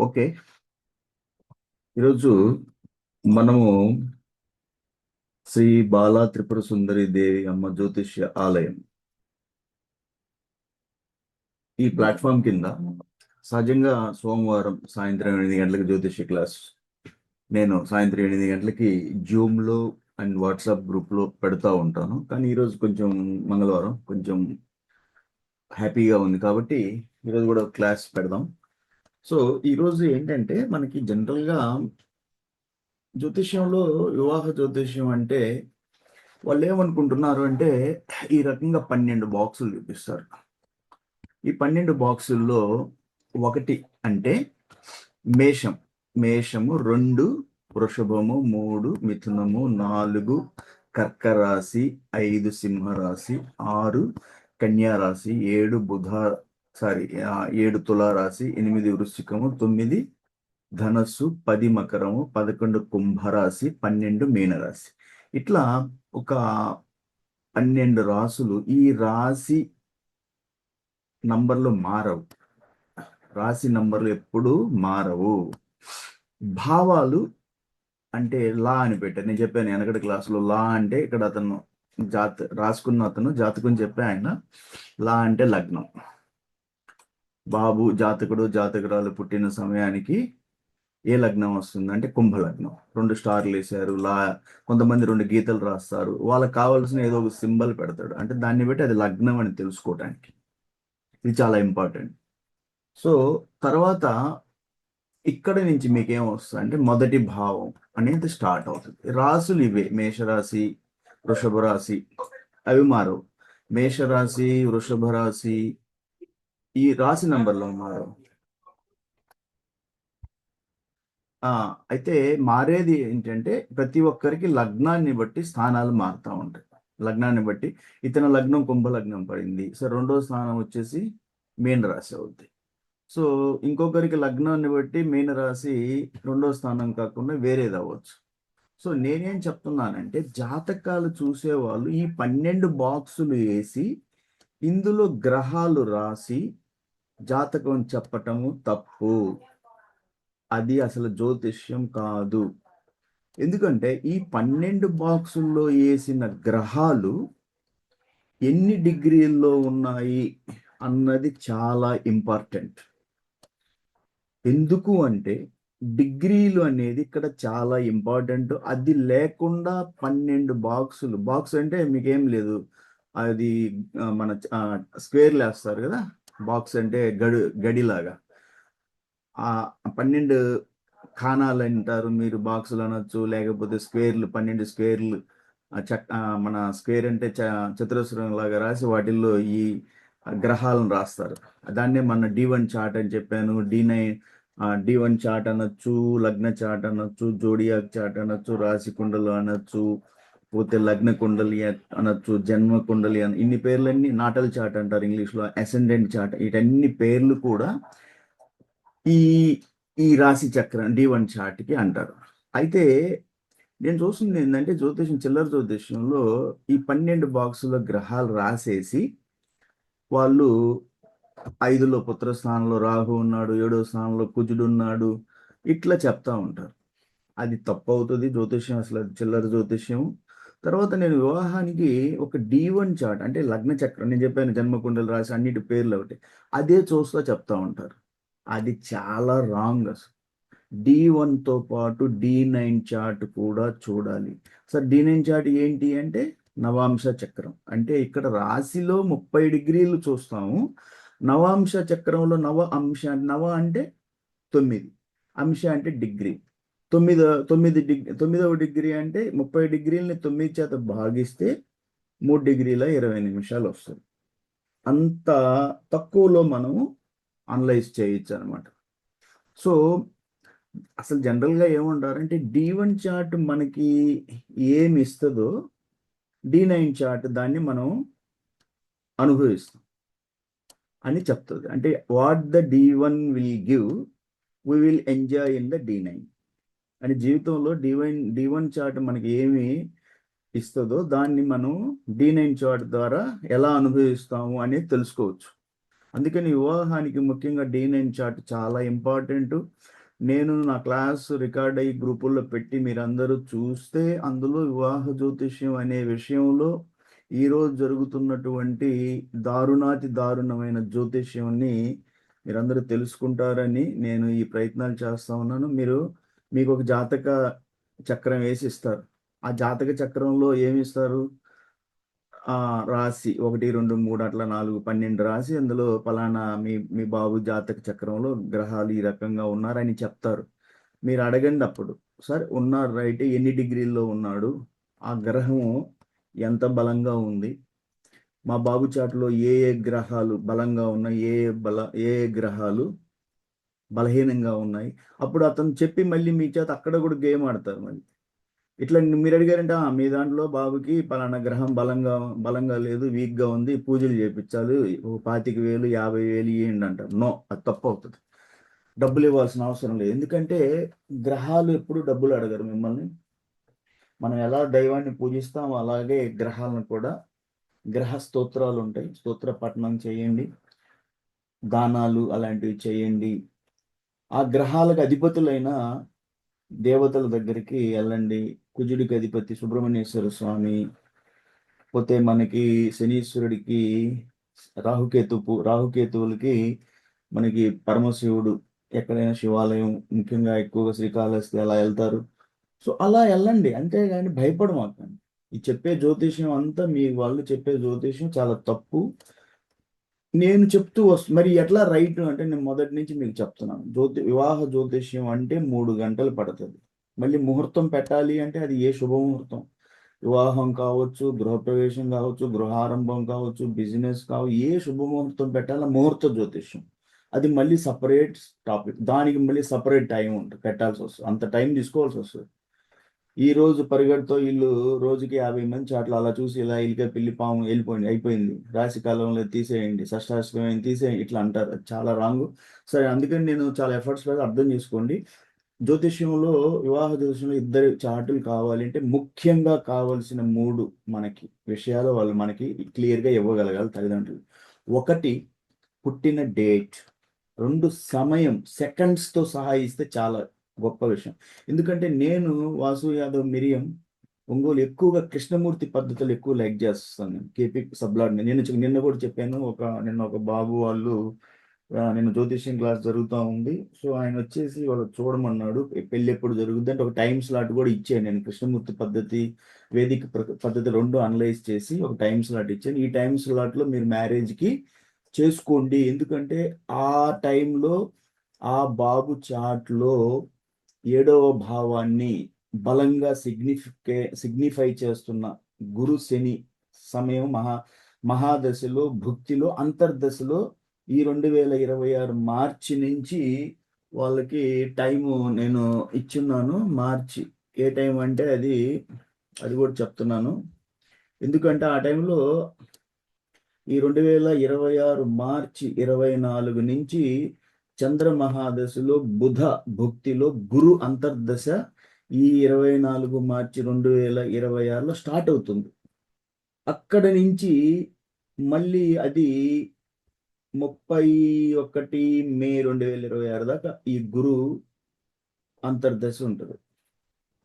Okay. ఈరోజు మనము శ్రీ బాలా త్రిపుర సుందరి దేవి అమ్మ జ్యోతిష్య ఆలయం ఈ ప్లాట్ఫామ్ కింద సహజంగా సోమవారం సాయంత్రం 8 గంటలకు జ్యోతిష్య క్లాస్ నేను సాయంత్రం 8 గంటలకి జూమ్లో అండ్ వాట్సాప్ గ్రూప్లో పెడతా ఉంటాను. కానీ ఈరోజు కొంచెం మంగళవారం కొంచెం హ్యాపీగా ఉంది కాబట్టి ఈరోజు కూడా క్లాస్ పెడదాం. సో ఈరోజు ఏంటంటే మనకి జనరల్గా జ్యోతిష్యంలో వివాహ జ్యోతిష్యం అంటే వాళ్ళు ఏమనుకుంటున్నారు అంటే ఈ రకంగా 12 బాక్సులు చూపిస్తారు. ఈ 12 బాక్సుల్లో ఒకటి అంటే మేషము 2, వృషభము 3, మిథునము 4, కర్కరాశి 5, సింహరాశి 6, కన్యారాశి 7 తులారాశి 8 వృశ్చికము 9 ధనస్సు 10 మకరము 11 కుంభరాశి 12 మీనరాశి. ఇట్లా ఒక 12 రాసులు. ఈ రాశి నంబర్లు మారవు. రాశి నంబర్లు ఎప్పుడూ మారవు. భావాలు అంటే లా అని పెట్టారు. నేను చెప్పాను వెనకటి క్లాసులో లా అంటే ఇక్కడ అతను రాసుకున్న అతను జాతకం చెప్పే ఆయన లా అంటే లగ్నం. బాబు జాతకురాలు పుట్టిన సమయానికి ఏ లగ్నం వస్తుంది అంటే కుంభలగ్నం. 2 స్టార్లు వేసారు కొంతమంది 2 గీతలు రాస్తారు. వాళ్ళకి కావాల్సిన ఏదో ఒక సింబల్ పెడతాడు. అంటే దాన్ని బట్టి అది లగ్నం అని తెలుసుకోవడానికి ఇది చాలా ఇంపార్టెంట్. సో తర్వాత ఇక్కడ నుంచి మీకేం వస్తుంది అంటే మొదటి భావం అనేది స్టార్ట్ అవుతుంది. రాసులు ఇవే మేషరాశి వృషభ రాశి అవి మారవు. మేషరాశి వృషభ రాశి ఈ రాశి నంబర్లో మారవు. అయితే మారేది ఏంటంటే ప్రతి ఒక్కరికి లగ్నాన్ని బట్టి స్థానాలు మారుతూ ఉంటాయి. లగ్నాన్ని బట్టి ఇతని లగ్నం కుంభలగ్నం పడింది, సో 2వ స్థానం వచ్చేసి మీనరాశి అవుద్ది. సో ఇంకొకరికి లగ్నాన్ని బట్టి మీనరాశి 2వ స్థానం కాకుండా వేరేది అవ్వచ్చు. సో నేనేం చెప్తున్నానంటే జాతకాలు చూసేవాళ్ళు ఈ 12 బాక్సులు వేసి ఇందులో గ్రహాలు రాసి జాతకం చెప్పటము తప్పు. అది అసలు జ్యోతిష్యం కాదు. ఎందుకంటే ఈ 12 బాక్సుల్లో వేసిన గ్రహాలు ఎన్ని డిగ్రీల్లో ఉన్నాయి అన్నది చాలా ఇంపార్టెంట్. ఎందుకు అంటే డిగ్రీలు అనేది ఇక్కడ చాలా ఇంపార్టెంట్. అది లేకుండా 12 బాక్స్ అంటే మీకేం లేదు, అది మన స్క్వేర్లు వేస్తారు కదా, బాక్స్ అంటే గడిలాగా 12 ఖానాలు అంటారు. మీరు బాక్సులు అనొచ్చు, లేకపోతే స్క్వేర్లు 12 స్క్వేర్లు మన స్క్వేర్ అంటే చతురస్రం లాగా రాసి వాటిల్లో ఈ గ్రహాలను రాస్తారు. దాన్నే మన D1 చార్ట్ అని చెప్పాను. D1 చార్ట్ అనొచ్చు, లగ్న చార్ట్ అనొచ్చు, జోడియాక్ చార్ట్ అనొచ్చు, రాశి కుండలు అనొచ్చు, పోతే లగ్న కుండలి అనొచ్చు, జన్మ కుండలి ఇన్ని పేర్లన్నీ నాటల్ చార్ట్ అంటారు ఇంగ్లీష్లో, అసెండెంట్ చార్ట్. వీటన్ని పేర్లు కూడా ఈ రాశి చక్రం D1 చార్ట్కి అంటారు. అయితే నేను చూస్తుంది ఏంటంటే చిల్లర జ్యోతిష్యంలో ఈ 12 బాక్సుల గ్రహాలు రాసేసి వాళ్ళు 5లో పుత్రస్థానంలో రాహు ఉన్నాడు, 7వ స్థానంలో కుజుడు ఉన్నాడు, ఇట్లా చెప్తా ఉంటారు. అది తప్పు అవుతుంది జ్యోతిష్యం, అసలు చిల్లర జ్యోతిష్యం. తర్వాత నేను వివాహానికి ఒక D1 చార్ట్ అంటే లగ్న చక్రం, నేను చెప్పాను జన్మకుండలు రాసి అన్నిటి పేర్లు ఒకటి, అదే చూస్తా చెప్తా ఉంటారు. అది చాలా రాంగ్. అసలు D1తో పాటు D9 చార్ట్ కూడా చూడాలి. సార్ D9 చార్ట్ ఏంటి అంటే నవాంశ చక్రం. అంటే ఇక్కడ రాశిలో 30 డిగ్రీలు చూస్తాము. నవాంశ చక్రంలో నవ అంటే 9, అంశ అంటే డిగ్రీ. 9వ డిగ్రీ అంటే 30 డిగ్రీలని 9 చేత భాగిస్తే 3 డిగ్రీల 20 నిమిషాలు వస్తుంది. అంత తక్కువలో మనము అనలైజ్ చేయొచ్చు అనమాట. సో అసలు జనరల్గా ఏమంటారంటే D1 చార్ట్ మనకి ఏమి ఇస్తుందో D9 చార్ట్ దాన్ని మనం అనుభవిస్తాం అని చెప్తుంది. అంటే what the D1 will give we will enjoy in the D9 అని. జీవితంలో D1 చార్ట్ మనకి ఏమి ఇస్తుందో దాన్ని మనం D9 చార్ట్ ద్వారా ఎలా అనుభవిస్తాము అనేది తెలుసుకోవచ్చు. అందుకని వివాహానికి ముఖ్యంగా D9 చార్ట్ చాలా ఇంపార్టెంట్. నేను నా క్లాస్ రికార్డ్ అయ్యి గ్రూపుల్లో పెట్టి మీరందరూ చూస్తే అందులో వివాహ జ్యోతిష్యం అనే విషయంలో ఈరోజు జరుగుతున్నటువంటి దారుణాతి దారుణమైన జ్యోతిష్యాన్ని మీరందరూ తెలుసుకుంటారని నేను ఈ ప్రయత్నాలు చేస్తా ఉన్నాను. మీకు ఒక జాతక చక్రం వేసి ఇస్తారు. ఆ జాతక చక్రంలో ఏమి ఇస్తారు? రాసి 1, 2, 3 అట్లా 4, 12 రాసి అందులో పలానా మీ బాబు జాతక చక్రంలో గ్రహాలు ఈ రకంగా ఉన్నారని చెప్తారు. మీరు అడగండి అప్పుడు, సార్ ఉన్నారు రైట్, ఎన్ని డిగ్రీల్లో ఉన్నాడు, ఆ గ్రహం ఎంత బలంగా ఉంది, మా బాబు చాటులో ఏ ఏ గ్రహాలు బలంగా ఉన్నాయి, ఏ ఏ గ్రహాలు బలహీనంగా ఉన్నాయి. అప్పుడు అతను చెప్పి మళ్ళీ మీ చేత అక్కడ కూడా గేమ్ ఆడతారు. మళ్ళీ ఇట్లా మీరు అడిగారంటే మీ దాంట్లో బాబుకి పలానా గ్రహం బలంగా లేదు, వీక్గా ఉంది, పూజలు చేయించాలి, 25,000 50,000 ఇవ్వండి అంటారు. నో, అది తప్పు అవుతుంది. డబ్బులు ఇవ్వాల్సిన అవసరం లేదు. ఎందుకంటే గ్రహాలు ఎప్పుడు డబ్బులు అడగరు మిమ్మల్ని. మనం ఎలా దైవాన్ని పూజిస్తామో అలాగే గ్రహాలను కూడా, గ్రహ స్తోత్రాలు ఉంటాయి, స్తోత్ర పఠనం చేయండి, దానాలు అలాంటివి చేయండి. ఆ గ్రహాలకు అధిపతులైన దేవతల దగ్గరికి వెళ్ళండి. కుజుడికి అధిపతి సుబ్రహ్మణ్యేశ్వర స్వామి, పోతే మనకి శనీశ్వరుడికి రాహుకేతువులకి మనకి పరమశివుడు, ఎక్కడైనా శివాలయం, ముఖ్యంగా ఎక్కువగా శ్రీకాళహస్తి అలా వెళ్తారు. సో అలా వెళ్ళండి, అంతేగాని భయపడమాకండి. ఈ చెప్పే జ్యోతిష్యం అంతా మీ వాళ్ళు చెప్పే జ్యోతిష్యం చాలా తప్పు. నేను చెప్తూ మరి ఎట్లా రైట్ అంటే నేను మొదటి నుంచి మీకు చెప్తున్నాను. వివాహ జ్యోతిష్యం అంటే 3 గంటలు పడుతుంది. మళ్ళీ ముహూర్తం పెట్టాలి అంటే అది ఏ శుభముహూర్తం, వివాహం కావచ్చు, గృహప్రవేశం కావచ్చు, గృహారంభం కావచ్చు, బిజినెస్ కావచ్చు, ఏ శుభముహూర్తం పెట్టాలో ముహూర్త జ్యోతిష్యం, అది మళ్ళీ సపరేట్ టాపిక్. దానికి మళ్ళీ సపరేట్ టైం ఉంటుంది, పెట్టాల్సి వస్తుంది, అంత టైం తీసుకోవాల్సి వస్తుంది. ఈ రోజు పరిగెడుతో ఇల్లు రోజుకి 50 మంది చాట్లు అలా చూసి ఇలా ఇల్లిక పిల్లి పాము అయిపోయింది, రాశి కాలంలో తీసేయండి, షష్టాష్టమైన తీసేయండి, ఇట్లా అంటారు. అది చాలా రాంగ్. సరే, అందుకని నేను చాలా ఎఫర్ట్స్ పెట్టి అర్థం చేసుకోండి. జ్యోతిష్యంలో, వివాహ జ్యోతిష్యంలో ఇద్దరు చార్టులు కావాలి అంటే ముఖ్యంగా కావాల్సిన 3 మనకి విషయాలు వాళ్ళు మనకి క్లియర్గా ఇవ్వగలగాలి తల్లిదండ్రులు. 1, పుట్టిన డేట్. 2, సమయం, సెకండ్స్తో సహా ఇస్తే చాలా గొప్ప విషయం. ఎందుకంటే నేను వాసు యాదవ్ మిరియం ఒంగోలు ఎక్కువగా కృష్ణమూర్తి పద్ధతులు ఎక్కువ లైక్ చేస్తాను. నేను కేపీ సబ్లాడ్ నిన్న కూడా చెప్పాను. నిన్న ఒక బాబు వాళ్ళు నిన్న జ్యోతిష్యం క్లాస్ జరుగుతూ ఉంది. సో ఆయన వచ్చేసి వాళ్ళు చూడమన్నాడు, పెళ్ళి ఎప్పుడు జరుగుద్ది అంటే ఒక టైం స్లాట్ కూడా ఇచ్చాను. నేను కృష్ణమూర్తి పద్ధతి, వేదిక పద్ధతి 2 అనలైజ్ చేసి ఒక టైం స్లాట్ ఇచ్చాను. ఈ టైం స్లాట్లో మీరు మ్యారేజ్కి చేసుకోండి. ఎందుకంటే ఆ టైంలో ఆ బాబు చాట్లో 7వ భావాన్ని బలంగా సిగ్నిఫై చేస్తున్న గురు శని సమయం మహాదశలో, భుక్తిలో, అంతర్దశలో ఈ 2026 మార్చి నుంచి వాళ్ళకి టైము నేను ఇచ్చున్నాను. మార్చి ఏ టైం అంటే అది కూడా చెప్తున్నాను. ఎందుకంటే ఆ టైంలో ఈ 2026 మార్చి 24 నుంచి చంద్ర మహాదశలో, బుధ భుక్తిలో, గురు అంతర్దశ ఈ 24 మార్చి 2026లో స్టార్ట్ అవుతుంది. అక్కడ నుంచి మళ్ళీ అది 31 మే 2026 దాకా ఈ గురు అంతర్దశ ఉంటుంది.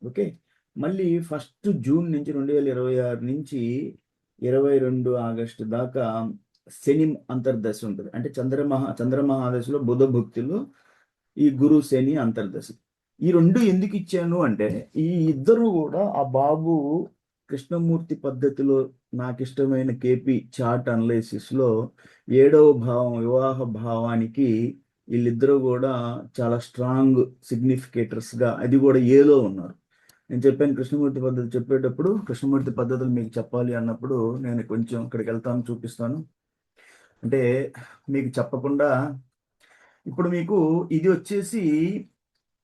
ఓకే, మళ్ళీ 1 జూన్ నుంచి 2026 నుంచి 22 ఆగస్టు దాకా శని అంతర్దశ ఉంటుంది. అంటే చంద్రమహాదశలో, బుధ భుక్తిలో ఈ గురు శని అంతర్దశ. ఈ 2 ఎందుకు ఇచ్చాను అంటే ఈ ఇద్దరు కూడా ఆ బాబు కృష్ణమూర్తి పద్ధతిలో నాకు ఇష్టమైన కేపీ చార్ట్ అనాలిసిస్లో 7వ భావం, వివాహ భావానికి వీళ్ళిద్దరూ కూడా చాలా స్ట్రాంగ్ సిగ్నిఫికేటర్స్గా, అది కూడా ఏలో ఉన్నారు. నేను చెప్పాను కృష్ణమూర్తి పద్ధతి చెప్పేటప్పుడు, కృష్ణమూర్తి పద్ధతులు మీకు చెప్పాలి అన్నప్పుడు నేను కొంచెం ఇక్కడికి వెళ్తాను, చూపిస్తాను. అంటే మీకు చెప్పకుండా ఇప్పుడు మీకు ఇది వచ్చేసి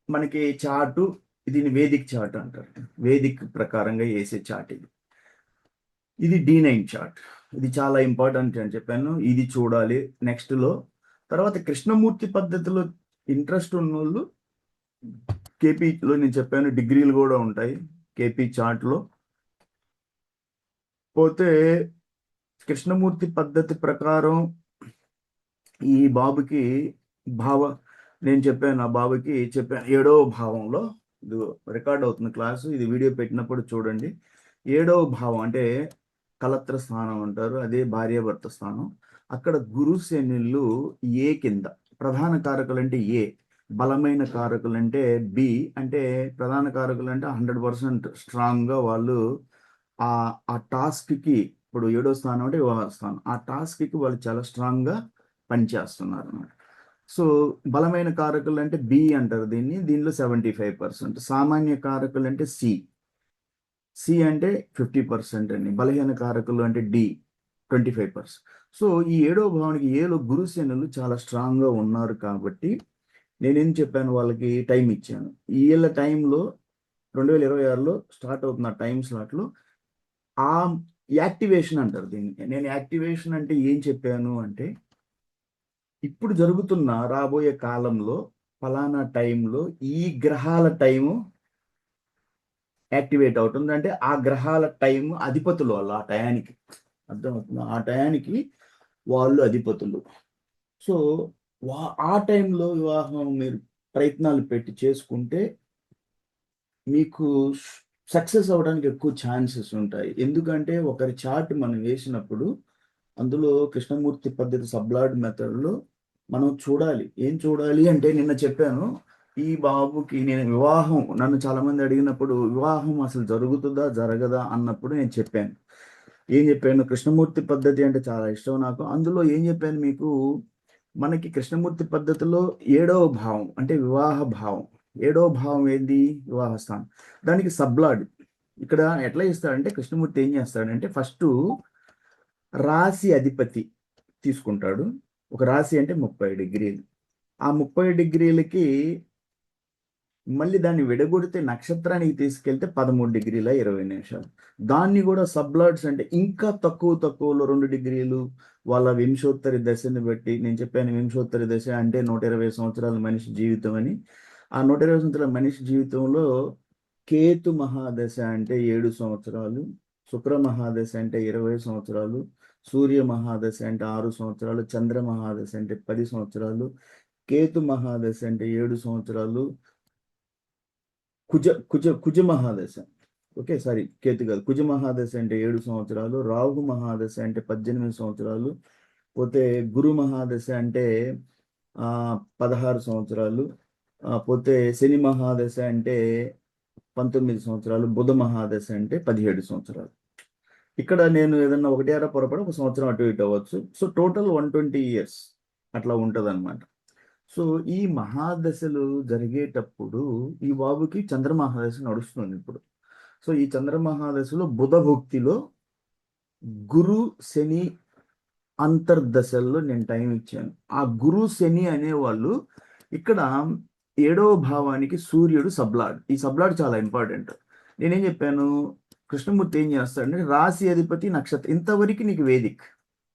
మనకి చార్టు, దీన్ని వేదిక్ చార్ట్ అంటారు. వేదిక్ ప్రకారంగా వేసే చార్ట్ ఇది D9 చార్ట్. ఇది చాలా ఇంపార్టెంట్ అని చెప్పాను. ఇది చూడాలి నెక్స్ట్లో. తర్వాత కృష్ణమూర్తి పద్ధతిలో ఇంట్రెస్ట్ ఉన్న వాళ్ళు కేపీలో నేను చెప్పాను డిగ్రీలు కూడా ఉంటాయి కేపీ చార్ట్లో. పోతే కృష్ణమూర్తి పద్ధతి ప్రకారం ఈ బాబుకి భావ నేను చెప్పాను, ఆ బాబుకి చెప్పాను 7వ భావంలో, ఇది రికార్డ్ అవుతుంది క్లాసు, ఇది వీడియో పెట్టినప్పుడు చూడండి. 7వ భావం అంటే కలత్ర స్థానం అంటారు, అదే భార్యాభర్త స్థానం. అక్కడ గురు శనులు ఏ కింద. ప్రధాన కారకులు అంటే ఏ, బలమైన కారకులు అంటే బి. అంటే ప్రధాన కారకులు అంటే 100% స్ట్రాంగ్గా వాళ్ళు ఆ ఆ టాస్క్కి, ఇప్పుడు 7వ స్థానం అంటే వివాహ స్థానం, ఆ టాస్క్కి వాళ్ళు చాలా స్ట్రాంగ్గా పనిచేస్తున్నారు అన్నమాట. సో బలమైన కారకులు అంటే బి అంటారు దీన్ని, దీనిలో 75%. సామాన్య కారకులు అంటే సి, సి అంటే 50% అండి. బలహీన కారకులు అంటే డి, 25%. సో ఈ 7వ భావానికి ఏలో గురుశనులు చాలా స్ట్రాంగ్గా ఉన్నారు కాబట్టి నేనేం చెప్పాను, వాళ్ళకి టైం ఇచ్చాను. ఈ ఏళ్ళ టైంలో 2026లో స్టార్ట్ అవుతున్న టైం స్లాట్లో ఆ యాక్టివేషన్ అంటారు దీన్ని. నేను యాక్టివేషన్ అంటే ఏం చెప్పాను అంటే, ఇప్పుడు జరుగుతున్న రాబోయే కాలంలో ఫలానా టైంలో ఈ గ్రహాల టైము యాక్టివేట్ అవుతుంది. అంటే ఆ గ్రహాల టైం అధిపతులు వాళ్ళు ఆ టయానికి, అర్థమవుతుంది, ఆ టయానికి వాళ్ళు అధిపతులు. సో ఆ టైంలో వివాహం మీరు ప్రయత్నాలు పెట్టి చేసుకుంటే మీకు సక్సెస్ అవ్వడానికి ఎక్కువ ఛాన్సెస్ ఉంటాయి. ఎందుకంటే ఒకరి చార్ట్ మనం వేసినప్పుడు అందులో కృష్ణమూర్తి పద్ధతి సబ్లాడ్ మెథడ్లో మనం చూడాలి. ఏం చూడాలి అంటే, నిన్న చెప్పాను, ఈ బాబుకి నేను వివాహం, నన్ను చాలామంది అడిగినప్పుడు వివాహం అసలు జరుగుతుందా జరగదా అన్నప్పుడు నేను చెప్పాను. ఏం చెప్పాను, కృష్ణమూర్తి పద్ధతి అంటే చాలా ఇష్టం నాకు. అందులో ఏం చెప్పాను మీకు, మనకి కృష్ణమూర్తి పద్ధతిలో 7వ భావం అంటే వివాహ భావం. 7వ భావం ఏంది, వివాహ స్థానం. దానికి సబ్లాడ్ ఇక్కడ ఎట్లా ఇస్తాడంటే, కృష్ణమూర్తి ఏం చేస్తాడంటే ఫస్ట్ రాశి అధిపతి తీసుకుంటాడు. ఒక రాశి అంటే 30 డిగ్రీలు. ఆ 30 డిగ్రీలకి మళ్ళీ దాన్ని విడగొడితే నక్షత్రానికి తీసుకెళ్తే 13 డిగ్రీల 20 నిమిషాలు. దాన్ని కూడా సబ్లాడ్స్ అంటే ఇంకా తక్కువలో 2 డిగ్రీలు, వాళ్ళ వింశోత్తరి దశని బట్టి. నేను చెప్పాను వింశోత్తరి దశ అంటే 120 సంవత్సరాల మనిషి జీవితం అని. ఆ 120 సంవత్సరాల మనిషి జీవితంలో కేతు మహాదశ అంటే 7 సంవత్సరాలు, శుక్ర మహాదశ అంటే 20 సంవత్సరాలు, సూర్య మహాదశ అంటే 6 సంవత్సరాలు, చంద్ర మహాదశ అంటే 10 సంవత్సరాలు, కేతు మహాదశ అంటే 7 సంవత్సరాలు, కుజ కుజ కుజ మహాదశ, ఓకే సారీ కేతు కాదు, కుజ మహాదశ అంటే 7 సంవత్సరాలు, రాహు మహాదశ అంటే 18 సంవత్సరాలు, పోతే గురు మహాదశ అంటే 16 సంవత్సరాలు, పోతే శని మహాదశ అంటే 19 సంవత్సరాలు, బుధ మహాదశ అంటే 17 సంవత్సరాలు. ఇక్కడ నేను ఏదన్నా ఒకటి అర పొరపడి ఒక సంవత్సరం అటు ఇటు అవ్వచ్చు. సో టోటల్ 120 ఇయర్స్ అట్లా ఉంటుంది అనమాట. సో ఈ మహాదశలు జరిగేటప్పుడు ఈ బాబుకి చంద్ర మహాదశ నడుస్తుంది ఇప్పుడు. సో ఈ చంద్ర మహాదశలో బుధ భుక్తిలో గురు శని అంతర్దశల్లో నేను టైం ఇచ్చాను. ఆ గురు శని అనేవాళ్ళు ఇక్కడ 7వ భావానికి సూర్యుడు సబ్లాడ్. ఈ సబ్లాడ్ చాలా ఇంపార్టెంట్. నేనేం చెప్పాను, కృష్ణమూర్తి ఏం చేస్తాడంటే రాశి అధిపతి నక్షత్రం ఇంతవరకు నీకు వేదిక్,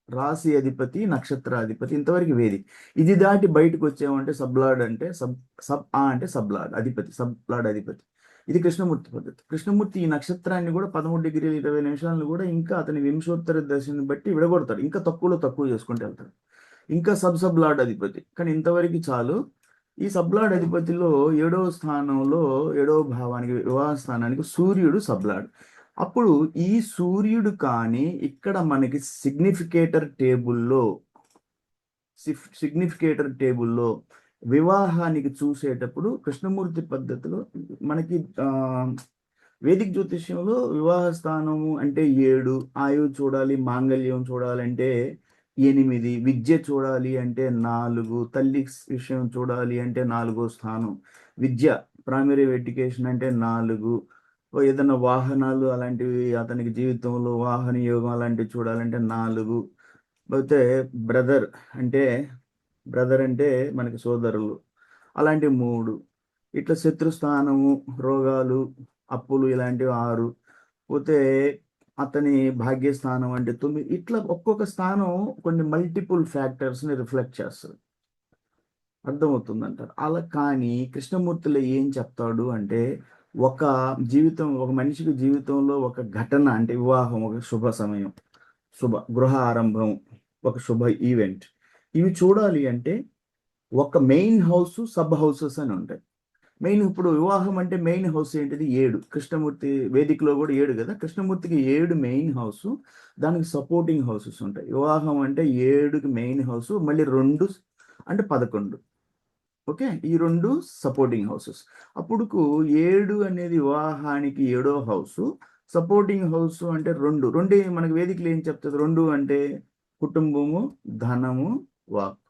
రాశి అధిపతి నక్షత్రాధిపతి ఇంతవరకు వేదిక్. ఇది దాటి బయటకు వచ్చామంటే సబ్లాడ్ అంటే అంటే సబ్లాడ్ అధిపతి, సబ్లాడ్ అధిపతి. ఇది కృష్ణమూర్తి పద్ధతి. కృష్ణమూర్తి ఈ నక్షత్రాన్ని కూడా 13 డిగ్రీల 20 నిమిషాలను కూడా ఇంకా అతని వింశోత్తర దశని బట్టి విడగొడతాడు. ఇంకా తక్కువ చేసుకుంటూ వెళ్తాడు. ఇంకా సబ్లాడ్ అధిపతి, కానీ ఇంతవరకు చాలు. ఈ సబ్లాడ్ అధిపతిలో 7వ స్థానంలో 7వ భావానికి వివాహ స్థానానికి సూర్యుడు సబ్లాడ్. అప్పుడు ఈ సూర్యుడు కానీ ఇక్కడ మనకి సిగ్నిఫికేటర్ టేబుల్లో వివాహానికి చూసేటప్పుడు కృష్ణమూర్తి పద్ధతిలో మనకి వేదిక జ్యోతిష్యంలో వివాహ స్థానము అంటే 7, ఆయువు చూడాలి, మాంగళ్యం చూడాలంటే 8, విద్య చూడాలి అంటే 4, తల్లి విషయం చూడాలి అంటే 4వ స్థానం, విద్య ప్రైమరీ ఎడ్యుకేషన్ అంటే 4, ఏదైనా వాహనాలు అలాంటివి అతనికి జీవితంలో వాహన యోగం అలాంటివి చూడాలంటే 4, పోతే అంటే బ్రదర్ అంటే మనకి సోదరులు అలాంటి 3, ఇట్లా శత్రుస్థానము, రోగాలు, అప్పులు ఇలాంటివి 6, పోతే అతని భాగ్యస్థానం అంటే 9. ఇట్లా ఒక్కొక్క స్థానం కొన్ని మల్టిపుల్ ఫ్యాక్టర్స్ని రిఫ్లెక్ట్ చేస్తుంది. అర్థమవుతుందంటారు అలా. కానీ కృష్ణమూర్తిలో ఏం చెప్తాడు అంటే, ఒక మనిషికి జీవితంలో ఒక ఘటన అంటే వివాహం ఒక శుభ సమయం, శుభ గృహ ఆరంభం, ఒక శుభ ఈవెంట్. ఇవి చూడాలి అంటే ఒక మెయిన్ హౌస్, సబ్ హౌసెస్ అని ఉంటాయి. మెయిన్ ఇప్పుడు వివాహం అంటే మెయిన్ హౌస్ ఏంటిది? 7. కృష్ణమూర్తి వేదికలో కూడా 7 కదా. కృష్ణమూర్తికి 7 మెయిన్ హౌస్, దానికి సపోర్టింగ్ హౌసెస్ ఉంటాయి. వివాహం అంటే 7కి మెయిన్ హౌస్, మళ్ళీ 2 అంటే 11. ఓకే, ఈ 2 సపోర్టింగ్ హౌసెస్. అప్పుడు 7 అనేది వివాహానికి 7వ హౌస్, సపోర్టింగ్ హౌస్ అంటే 2. మనకి వేదికలు ఏం చెప్తుంది? 2 అంటే కుటుంబము, ధనము, వాక్.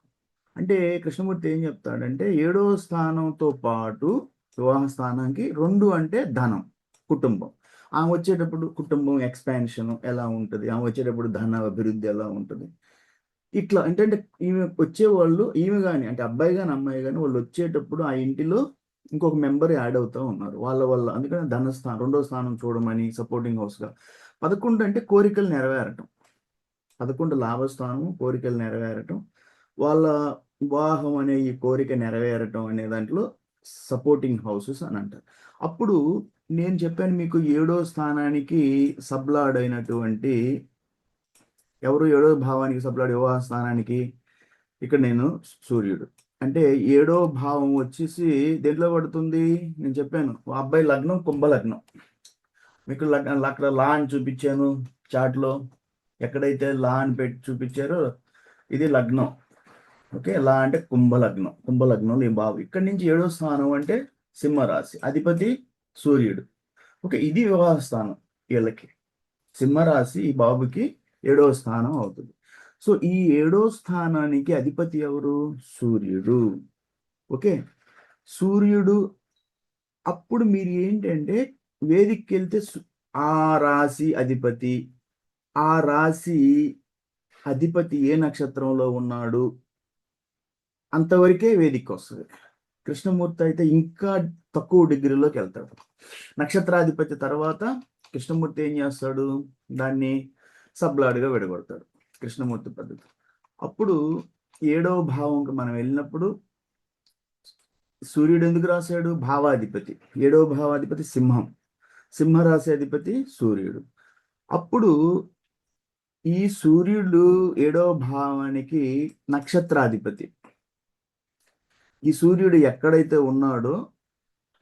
అంటే కృష్ణమూర్తి ఏం చెప్తాడంటే 7వ స్థానంతో పాటు వివాహ స్థానానికి 2 అంటే ధనం, కుటుంబం. ఆమె వచ్చేటప్పుడు కుటుంబం ఎక్స్పాన్షన్ ఎలా ఉంటుంది, ఆమె వచ్చేటప్పుడు ధన అభివృద్ధి ఎలా ఉంటుంది. ఇట్లా ఏంటంటే ఈమె వచ్చేవాళ్ళు, ఈమె కానీ అంటే అబ్బాయి కానీ అమ్మాయి కానీ వాళ్ళు వచ్చేటప్పుడు ఆ ఇంటిలో ఇంకొక మెంబర్ యాడ్ అవుతూ ఉన్నారు వాళ్ళ అందుకని ధనస్థానం 2వ స్థానం చూడమని సపోర్టింగ్ హౌస్గా. 11 అంటే కోరికలు నెరవేరటం. 11 లాభస్థానం, కోరికలు నెరవేరటం, వాళ్ళ వివాహం అనే ఈ కోరిక నెరవేరటం అనే దాంట్లో సపోర్టింగ్ హౌసెస్ అని అంటారు. అప్పుడు నేను చెప్పాను మీకు 7వ స్థానానికి సబ్లాడ్ అయినటువంటి ఎవరు? 7వ భావానికి సబ్లాడ్ వివాహ స్థానానికి ఇక్కడ నేను సూర్యుడు. అంటే 7వ భావం వచ్చేసి దేంట్లో పడుతుంది? నేను చెప్పాను ఆ అబ్బాయి లగ్నం కుంభలగ్నం. మీకు అక్కడ లా అని చూపించాను చార్ట్లో. ఎక్కడైతే లా అని పెట్టి చూపించారో ఇది లగ్నం. ఓకే, లా అంటే కుంభలగ్నం. కుంభలగ్నంలో ఈ బాబు ఇక్కడి నుంచి 7వ స్థానం అంటే సింహరాశి, అధిపతి సూర్యుడు. ఓకే, ఇది వివాహ స్థానం వీళ్ళకి. సింహరాశి ఈ బాబుకి 7వ స్థానం అవుతుంది. సో ఈ 7వ స్థానానికి అధిపతి ఎవరు? సూర్యుడు. ఓకే, సూర్యుడు. అప్పుడు మీరు ఏంటంటే వేదికకి వెళ్తే ఆ రాశి అధిపతి, ఆ రాశి అధిపతి ఏ నక్షత్రంలో ఉన్నాడు అంతవరకే వేదిక వస్తుంది. కృష్ణమూర్తి అయితే ఇంకా తక్కువ డిగ్రీలోకి వెళ్తాడు. నక్షత్రాధిపతి తర్వాత కృష్ణమూర్తి ఏం చేస్తాడు? దాన్ని సబ్లాడ్గా విడగొడతాడు కృష్ణమూర్తి పద్ధతి. అప్పుడు 7వ భావంకి మనం వెళ్ళినప్పుడు సూర్యుడు ఎందుకు రాశాడు? భావాధిపతి. 7వ భావాధిపతి సింహం, సింహరాశి అధిపతి సూర్యుడు. అప్పుడు ఈ సూర్యుడు 7వ భావానికి నక్షత్రాధిపతి. ఈ సూర్యుడు ఎక్కడైతే ఉన్నాడో,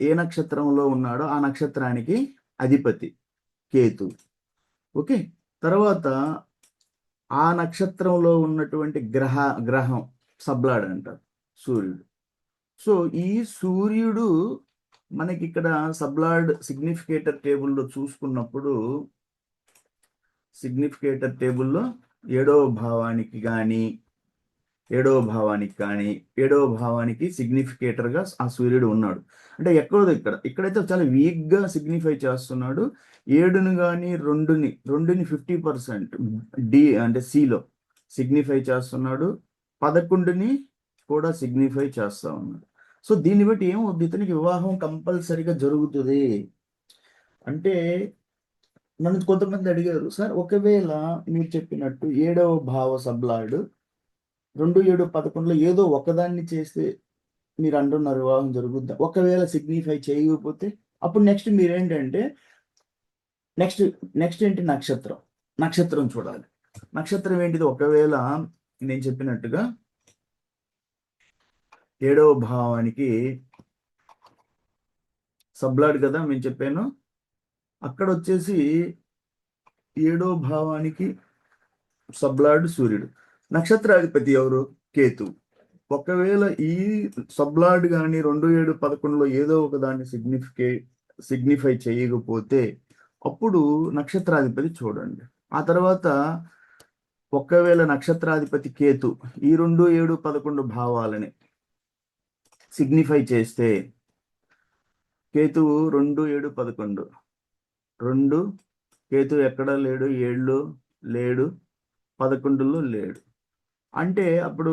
ఏ నక్షత్రంలో ఉన్నాడో ఆ నక్షత్రానికి అధిపతి కేతు. ఓకే, తర్వాత ఆ నక్షత్రంలో ఉన్నటువంటి గ్రహం సబ్లాడ్ అంటారు సూర్యుడు. సో ఈ సూర్యుడు మనకి ఇక్కడ సబ్లాడ్ సిగ్నిఫికేటర్ టేబుల్లో చూసుకున్నప్పుడు, సిగ్నిఫికేటర్ టేబుల్లో 7వ భావానికి కానీ 7వ భావానికి సిగ్నిఫికేటర్గా ఆ సూర్యుడు ఉన్నాడు. అంటే ఎక్కడో ఇక్కడైతే చాలా వీక్గా సిగ్నిఫై చేస్తున్నాడు. 7ని కానీ 2ని 50% డి అంటే సిలో సిగ్నిఫై చేస్తున్నాడు. 11ని కూడా సిగ్నిఫై చేస్తా ఉన్నాడు. సో దీన్ని బట్టి ఏమవుద్ది? ఇతనికి వివాహం కంపల్సరిగా జరుగుతుంది. అంటే నన్ను కొంతమంది అడిగారు, సార్ ఒకవేళ మీరు చెప్పినట్టు 7వ భావ సబ్లాడ్ 2, 7, 11లో ఏదో ఒకదాన్ని చేస్తే మీరు అంటున్నారు వివాహం జరుగుద్దా? ఒకవేళ సిగ్నిఫై చేయకపోతే అప్పుడు నెక్స్ట్ మీరేంటంటే నెక్స్ట్ ఏంటి? నక్షత్రం చూడాలి. నక్షత్రం ఏంటిది? ఒకవేళ నేను చెప్పినట్టుగా 7వ భావానికి సబ్లాడ్ కదా నేను చెప్పాను. అక్కడ వచ్చేసి 7వ భావానికి సబ్లాడ్ సూర్యుడు. నక్షత్రాధిపతి ఎవరు? కేతు. ఒకవేళ ఈ సబ్లాడ్ కానీ 2, 7, 11లో ఏదో ఒక దాన్ని సిగ్నిఫై చేయకపోతే అప్పుడు నక్షత్రాధిపతి చూడండి. ఆ తర్వాత ఒకవేళ నక్షత్రాధిపతి కేతు ఈ 2, 7, 11 భావాలని సిగ్నిఫై చేస్తే, కేతువు 2, 7, 11 2 కేతు ఎక్కడ లేడు, 7లో లేడు, 11లో లేడు. అంటే అప్పుడు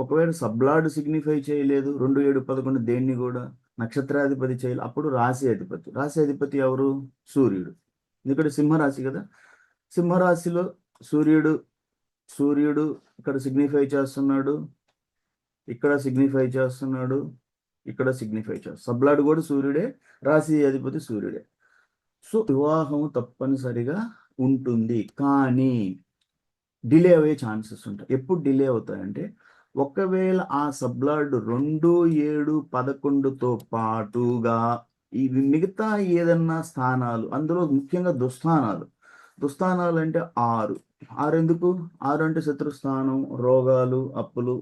ఒకవేళ సబ్లాడ్ సిగ్నిఫై చేయలేదు, 2, 7, 11 దేన్ని కూడా నక్షత్రాధిపతి చేయలేదు, అప్పుడు రాశి అధిపతి ఎవరు? సూర్యుడు. ఎందుకంటే సింహరాశి కదా. సింహరాశిలో సూర్యుడు ఇక్కడ సిగ్నిఫై చేస్తున్నాడు, ఇక్కడ సిగ్నిఫై చేస్తున్నాడు, ఇక్కడ సిగ్నిఫై చేస్తాడు. సబ్లాడ్ కూడా సూర్యుడే, రాశి అధిపతి సూర్యుడే. సో వివాహం తప్పనిసరిగా ఉంటుంది, కానీ డిలే అయ్యే ఛాన్సెస్ ఉంటాయి. ఎప్పుడు డిలే అవుతాయంటే ఒకవేళ ఆ సబ్లార్డ్ 2, 7, 11తో పాటుగా ఇవి మిగతా ఏదన్నా స్థానాలు, అందులో ముఖ్యంగా దుస్థానాలు అంటే 6. 6 ఎందుకు? 6 అంటే శత్రుస్థానం, రోగాలు, అప్పులు.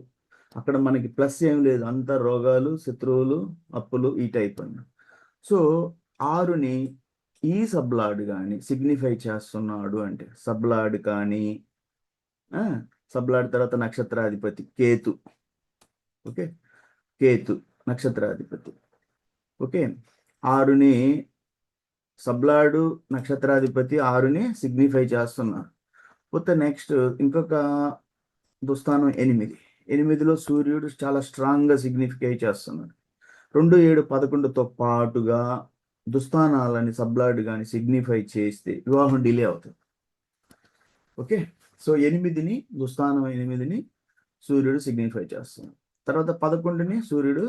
అక్కడ మనకి ప్లస్ ఏం లేదు, అంతా రోగాలు, శత్రువులు, అప్పులు, ఈ టైప్ అన్న. సో 6ని ఈ సబ్లార్డ్ కానీ సిగ్నిఫై చేస్తున్నాడు అంటే, సబ్లార్డ్ కానీ సబ్లార్డ్ తర్వాత నక్షత్రాధిపతి కేతు. ఓకే, కేతు నక్షత్రాధిపతి. ఓకే, 6ని సబ్లార్డు నక్షత్రాధిపతి 6ని సిగ్నిఫై చేస్తున్నారు. పోతే నెక్స్ట్ ఇంకొక దుస్థానం 8. 8లో సూర్యుడు చాలా స్ట్రాంగ్గా సిగ్నిఫై చేస్తున్నాడు. 2, 7, 11తో పాటుగా దుస్థానాలని సబ్లార్డ్ కానీ సిగ్నిఫై చేస్తే వివాహం డిలే అవుతుంది. ఓకే, సో 8ని దుస్థానం 8ని సూర్యుడు సిగ్నిఫై చేస్తున్నాడు. తర్వాత 11ని సూర్యుడు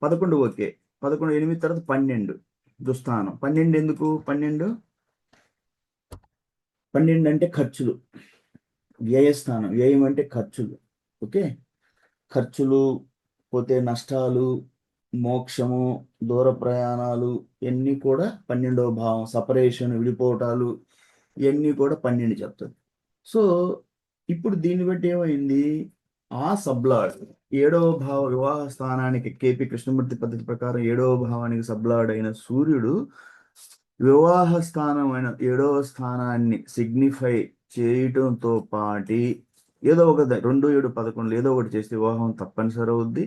11 ఓకే, 11 8 తర్వాత 12 దుస్థానం. 12 ఎందుకు? 12 అంటే ఖర్చులు, వ్యయస్థానం. వ్యయం అంటే ఖర్చులు. ఓకే, ఖర్చులు, పోతే నష్టాలు, మోక్షము, దూర ప్రయాణాలు, ఇవన్నీ కూడా 12వ భావం. సపరేషన్, విడిపోవటాలు, ఇవన్నీ కూడా 12 చెప్తుంది. సో ఇప్పుడు దీన్ని బట్టి ఏమైంది, ఆ సబ్లార్డ్ 7వ భావ వివాహ స్థానానికి, కేపీ కృష్ణమూర్తి పద్ధతి ప్రకారం 7వ భావానికి సబ్లార్డ్ అయిన సూర్యుడు వివాహ స్థానమైన 7వ స్థానాన్ని సిగ్నిఫై చేయటంతో పాటి ఏదో ఒక 2, 7, 11 ఏదో ఒకటి చేస్తే వివాహం తప్పనిసరి అవుద్ది.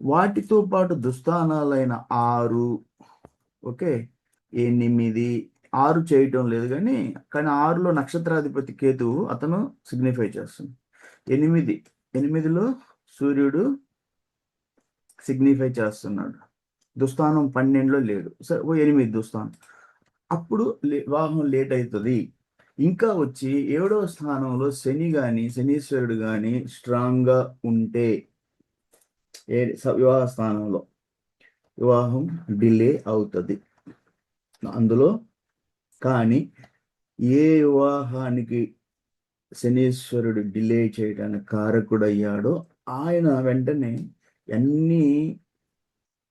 వాటితో పాటు దుస్థానాలైన 6, ఓకే, 8, 6 చేయటం లేదు కానీ 6లో నక్షత్రాధిపతి కేతువు అతను సిగ్నిఫై చేస్తుంది. 8లో సూర్యుడు సిగ్నిఫై చేస్తున్నాడు. దుస్థానం 12లో లేడు. సరే, 8 దుస్థానం. అప్పుడు వివాహం లేట్ అవుతుంది. ఇంకా వచ్చి 7వ స్థానంలో శని కానీ శనీశ్వరుడు కానీ స్ట్రాంగ్గా ఉంటే వివాహ స్థానంలో వివాహం డిలే అవుతుంది. అందులో కానీ ఏ వివాహానికి శనీశ్వరుడు డిలే చేయడానికి కారకుడయ్యాడో ఆయన వెంటనే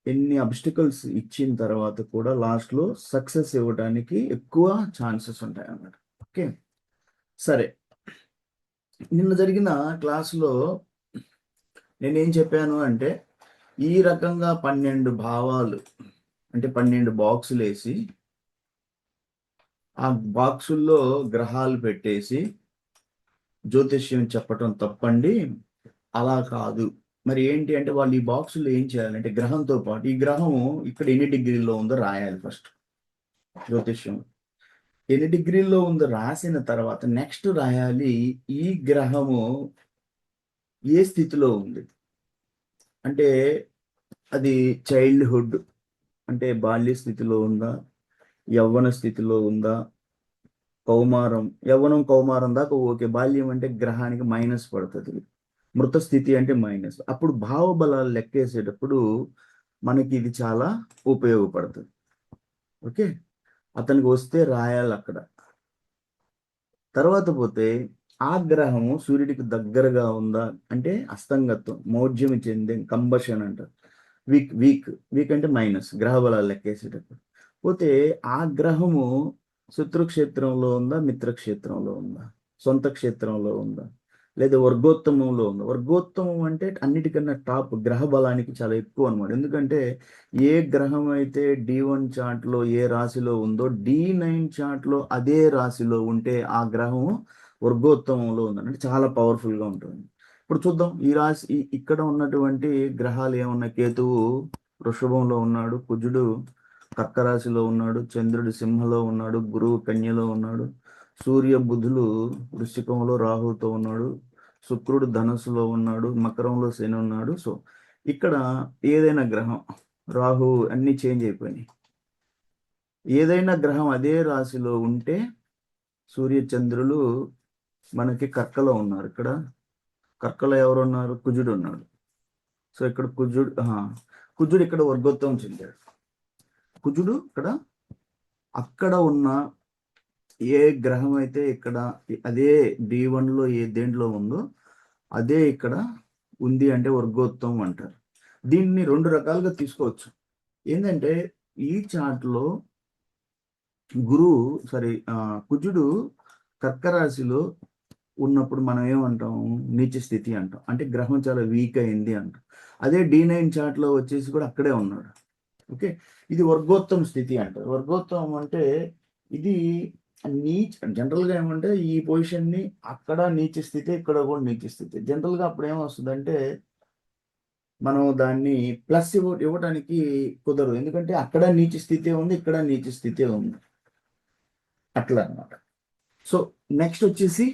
ఎన్ని అబ్స్టికల్స్ ఇచ్చిన తర్వాత కూడా లాస్ట్లో సక్సెస్ ఇవ్వడానికి ఎక్కువ ఛాన్సెస్ ఉంటాయి అన్నమాట. ఓకే, సరే, నిన్న జరిగిన క్లాసులో నేనేం చెప్పాను అంటే, ఈ రకంగా 12 భావాలు అంటే 12 బాక్సులు వేసి ఆ బాక్సుల్లో గ్రహాలు పెట్టేసి జ్యోతిష్యం చెప్పటం తప్పండి, అలా కాదు. మరి ఏంటి అంటే, వాళ్ళు ఈ బాక్సులు ఏం చేయాలంటే గ్రహంతో పాటు ఈ గ్రహం ఇక్కడ ఎన్ని డిగ్రీల్లో ఉందో రాయాలి. ఫస్ట్ జ్యోతిష్యం ఎన్ని డిగ్రీల్లో ఉందో రాసిన తర్వాత నెక్స్ట్ రాయాలి ఈ గ్రహము ఏ స్థితిలో ఉంది. అంటే అది చైల్డ్హుడ్ అంటే బాల్య స్థితిలో ఉందా, యవ్వన స్థితిలో ఉందా, కౌమారం, యవ్వనం కౌమారం దాకా ఓకే. బాల్యం అంటే గ్రహానికి మైనస్ పడుతుంది, మృత స్థితి అంటే మైనస్. అప్పుడు భావబలాలు లెక్కేసేటప్పుడు మనకి ఇది చాలా ఉపయోగపడుతుంది. ఓకే, అతనికి వస్తే రాయాలి అక్కడ. తర్వాత పోతే ఆ గ్రహము సూర్యుడికి దగ్గరగా ఉందా అంటే అస్తంగత్వం, మౌఢ్యం చెందే, కంబషన్ అంటారు. వీక్ అంటే మైనస్, గ్రహ బలాలు లెక్కేసేటప్పుడు. పోతే ఆ గ్రహము శత్రుక్షేత్రంలో ఉందా, మిత్రక్షేత్రంలో ఉందా, సొంత క్షేత్రంలో ఉందా, లేదా వర్గోత్తమంలో ఉందా. వర్గోత్తమం అంటే అన్నిటికన్నా టాప్, గ్రహ బలానికి చాలా ఎక్కువ అనమాట. ఎందుకంటే ఏ గ్రహం అయితే D1 చార్ట్లో ఏ రాశిలో ఉందో D9 చార్ట్లో అదే రాశిలో ఉంటే ఆ గ్రహం వర్గోత్తమంలో ఉందంటే చాలా పవర్ఫుల్గా ఉంటుంది. ఇప్పుడు చూద్దాం, ఈ రాశి ఇక్కడ ఉన్నటువంటి గ్రహాలు ఏమన్నా, కేతువు వృషభంలో ఉన్నాడు, కుజుడు కర్క రాశిలో ఉన్నాడు, చంద్రుడు సింహంలో ఉన్నాడు, గురువు కన్యలో ఉన్నాడు, సూర్య బుధులు వృశ్చికంలో రాహుతో ఉన్నాడు, శుక్రుడు ధనుసులో ఉన్నాడు, మకరంలో శని ఉన్నాడు. సో ఇక్కడ ఏదైనా గ్రహం, రాహు అన్ని చేంజ్ అయిపోయినాయి. ఏదైనా గ్రహం అదే రాశిలో ఉంటే సూర్య చంద్రులు మనకి కర్కలో ఉన్నారు. ఇక్కడ కర్కలో ఎవరు ఉన్నారు? కుజుడు ఉన్నాడు. సో ఇక్కడ కుజుడు ఇక్కడ వర్గోత్తమం చెందాడు. కుజుడు అక్కడ ఉన్న ఏ గ్రహం అయితే ఇక్కడ అదే D1లో ఏ దేంట్లో ఉందో అదే ఇక్కడ ఉంది అంటే వర్గోత్తమం అంటారు. దీన్ని 2 రకాలుగా తీసుకోవచ్చు. ఏంటంటే ఈ చార్ట్లో కుజుడు కర్క రాశిలో ఉన్నప్పుడు మనం ఏమంటాం, నీచ స్థితి అంటాం, అంటే గ్రహం చాలా వీక్ అయింది అంటాం. అదే D9 చార్ట్లో వచ్చేసి కూడా అక్కడే ఉన్నాడు. ఓకే, ఇది వర్గోత్తమ స్థితి అంటారు. వర్గోత్తమం అంటే ఇది నీచ్. జనరల్గా ఏమంటే ఈ పొజిషన్ని అక్కడ నీచ స్థితి, ఇక్కడ కూడా నీచ స్థితి. జనరల్గా అప్పుడు ఏమొస్తుందంటే మనం దాన్ని ప్లస్ ఇవ్వడానికి కుదరదు, ఎందుకంటే అక్కడ నీచ స్థితి ఉంది, ఇక్కడ నీచ స్థితి ఉంది, అట్లా అన్నమాట. సో నెక్స్ట్ వచ్చేసి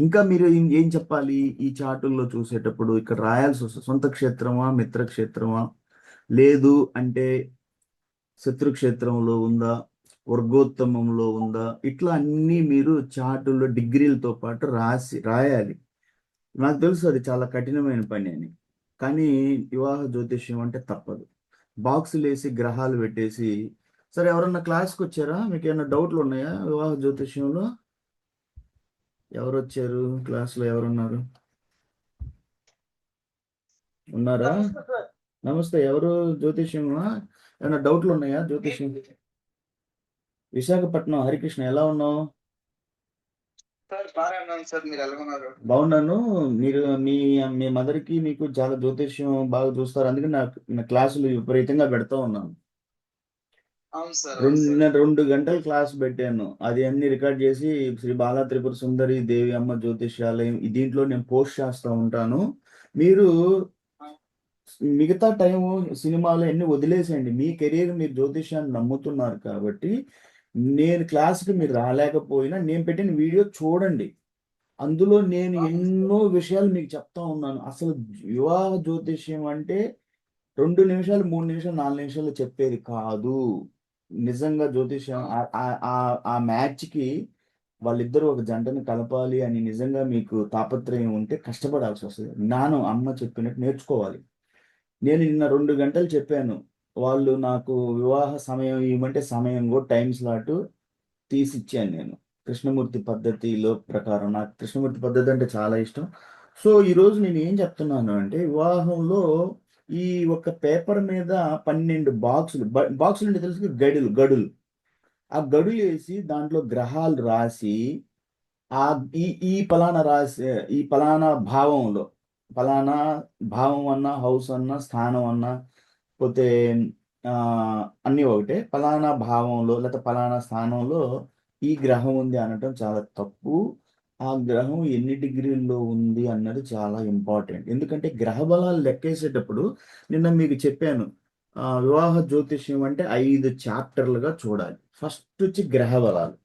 ఇంకా మీరు ఏం చెప్పాలి ఈ చార్టుల్లో చూసేటప్పుడు, ఇక్కడ రాయాల్సి వస్తుంది సొంత క్షేత్రమా మిత్రక్షేత్రమా, లేదు అంటే శత్రుక్షేత్రంలో ఉందా, వర్గోత్తమంలో ఉందా, ఇట్లా అన్నీ మీరు చార్టుల్లో డిగ్రీలతో పాటు రాయాలి. నాకు తెలుసు అది చాలా కఠినమైన పని అని, కానీ వివాహ జ్యోతిష్యం అంటే తప్పదు. బాక్సులు వేసి గ్రహాలు పెట్టేసి, సరే ఎవరన్నా క్లాస్కి వచ్చారా, మీకు ఏమైనా డౌట్లు ఉన్నాయా వివాహ జ్యోతిష్యంలో? ఎవరు వచ్చారు క్లాస్లో, ఎవరున్నారు? ఉన్నారా? నమస్తే, ఎవరు? జ్యోతిష్యమా? ఏమైనా డౌట్లు ఉన్నాయా జ్యోతిష్యం? విశాఖపట్నం హరికృష్ణ, ఎలా ఉన్నావు? బాగున్నాను. మీరు మీ మదర్కి మీకు చాలా జ్యోతిష్యం బాగా చూస్తారు, అందుకని నా క్లాసులు విపరీతంగా పెడతా ఉన్నాను. నేను 2 గంటలు క్లాస్ పెట్టాను, అది అన్ని రికార్డ్ చేసి శ్రీ బాలా త్రిపుర సుందరి దేవి అమ్మ జ్యోతిష్యాలయం దీంట్లో నేను పోస్ట్ చేస్తూ ఉంటాను. మీరు మిగతా టైం సినిమాలు అన్ని వదిలేసేయండి, మీ కెరీర్ మీరు జ్యోతిష్యాన్ని నమ్ముతున్నారు కాబట్టి నేను క్లాస్కి మీరు రాలేకపోయినా నేను పెట్టిన వీడియో చూడండి, అందులో నేను ఎన్నో విషయాలు మీకు చెప్తా ఉన్నాను. అసలు వివాహ జ్యోతిష్యం అంటే 2 నిమిషాలు 3 నిమిషాలు 4 నిమిషాలు చెప్పేది కాదు. నిజంగా జ్యోతిష్యం ఆ మ్యాచ్కి వాళ్ళిద్దరూ ఒక జంటను కలపాలి అని నిజంగా మీకు తాపత్రయం ఉంటే కష్టపడాల్సి వస్తుంది. జ్ఞానం అమ్మ చెప్పినట్టు నేర్చుకోవాలి. నేను నిన్న 2 గంటలు చెప్పాను, వాళ్ళు నాకు వివాహ సమయం ఇవ్వమంటే సమయం కూడా టైం స్లాట్ తీసి ఇచ్చాను నేను, కృష్ణమూర్తి పద్ధతిలో ప్రకారం. నాకు కృష్ణమూర్తి పద్ధతి అంటే చాలా ఇష్టం. సో ఈరోజు నేను ఏం చెప్తున్నాను అంటే, వివాహంలో ఈ ఒక పేపర్ మీద 12 బాక్సులు అంటే తెలుసు, గడులు. ఆ గడులు వేసి దాంట్లో గ్రహాలు రాసి, ఆ ఈ ఈ పలానా రాశి, ఈ పలానా భావంలో, పలానా భావం అన్నా, హౌస్ అన్నా, స్థానం అన్నా, పోతే అన్నీ ఒకటే, పలానా భావంలో లేకపోతే పలానా స్థానంలో ఈ గ్రహం ఉంది అనటం చాలా తప్పు. ఆ గ్రహం ఎన్ని డిగ్రీల్లో ఉంది అన్నది చాలా ఇంపార్టెంట్. ఎందుకంటే గ్రహ బలాలు లెక్కేసేటప్పుడు నిన్న మీకు చెప్పాను, వివాహ జ్యోతిష్యం అంటే 5 చాప్టర్లుగా చూడాలి. ఫస్ట్ వచ్చి గ్రహ బలాలు,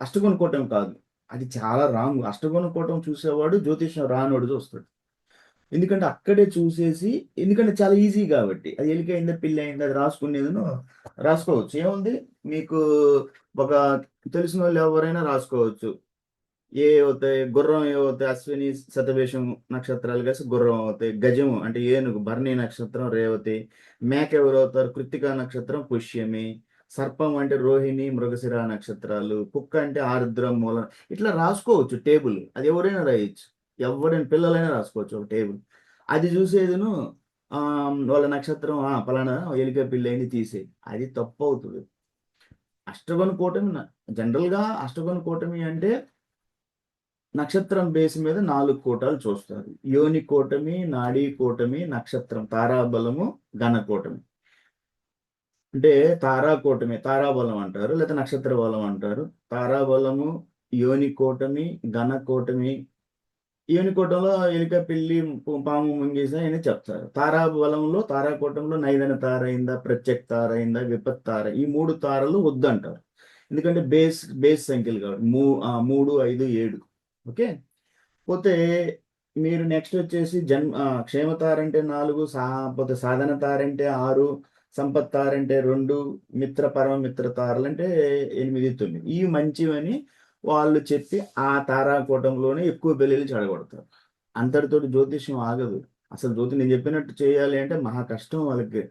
అష్టగుణ కూటమి కాదు, అది చాలా రాంగ్. అష్టగుణ కూటమి చూసేవాడు జ్యోతిష్యం రానోడు చూస్తాడు, ఎందుకంటే అక్కడే చూసేసి, ఎందుకంటే చాలా ఈజీ కాబట్టి, అది ఎలికైందా పిల్లి అయిందా అది రాసుకునేది రాసుకోవచ్చు, ఏముంది మీకు. ఒక తెలిసిన వాళ్ళు ఎవరైనా రాసుకోవచ్చు, ఏ అవుతాయి గుర్రం, ఏ అవుతాయి అశ్విని శతవేషం నక్షత్రాలు కలిసి గుర్రం అవుతాయి, గజము అంటే ఏనుగు భరణి నక్షత్రం రేవతి, మేక ఎవరు అవుతారు కృత్తికా నక్షత్రం పుష్యమి, సర్పం అంటే రోహిణి మృగశిర నక్షత్రాలు, కుక్క అంటే ఆరుద్రం మూలం. ఇట్లా రాసుకోవచ్చు టేబుల్, అది ఎవరైనా రాయొచ్చు, ఎవరైనా పిల్లలైనా రాసుకోవచ్చు ఒక టేబుల్. అది చూసేదిను వాళ్ళ నక్షత్రం పలానా ఎలిక పిల్లి అయింది తీసే, అది తప్పు అవుతుంది. అష్టగుణ కూటమి జనరల్గా అష్టగుణ కూటమి అంటే నక్షత్రం బేస్ మీద 4 కూటాలు చూస్తారు. యోని కూటమి, నాడీ కూటమి, నక్షత్రం తారాబలము, ఘన కూటమి. అంటే తారాకూటమి తారాబలం అంటారు, లేకపోతే నక్షత్ర బలం అంటారు. తారాబలము, యోని కూటమి, ఘన కూటమి. యోని కూటంలో ఎలిక పిల్లి పాము ముంగీస అని చెప్తారు. తారాబలంలో తారాకూటంలో నైదన తార అయిందా, ప్రత్యక్ తార అయిందా, విపత్ తార, ఈ 3 తారలు వద్దంటారు, ఎందుకంటే బేస్ సంఖ్యలు కాబట్టి 3, 5, 7. ఓకే, పోతే మీరు నెక్స్ట్ వచ్చేసి క్షేమతారంటే 4, పోతే సాధన తారంటే 6, సంపత్ తారంటే 2, మిత్ర పరమ మిత్ర తారలంటే 8, 9. ఇవి మంచివని వాళ్ళు చెప్పి ఆ తారాకూటంలోనే ఎక్కువ పెళ్ళిళ్ళు చెడగొడతారు. అంతటితోటి జ్యోతిష్యం ఆగదు. అసలు నేను చెప్పినట్టు చేయాలి అంటే మహా కష్టం, వాళ్ళకి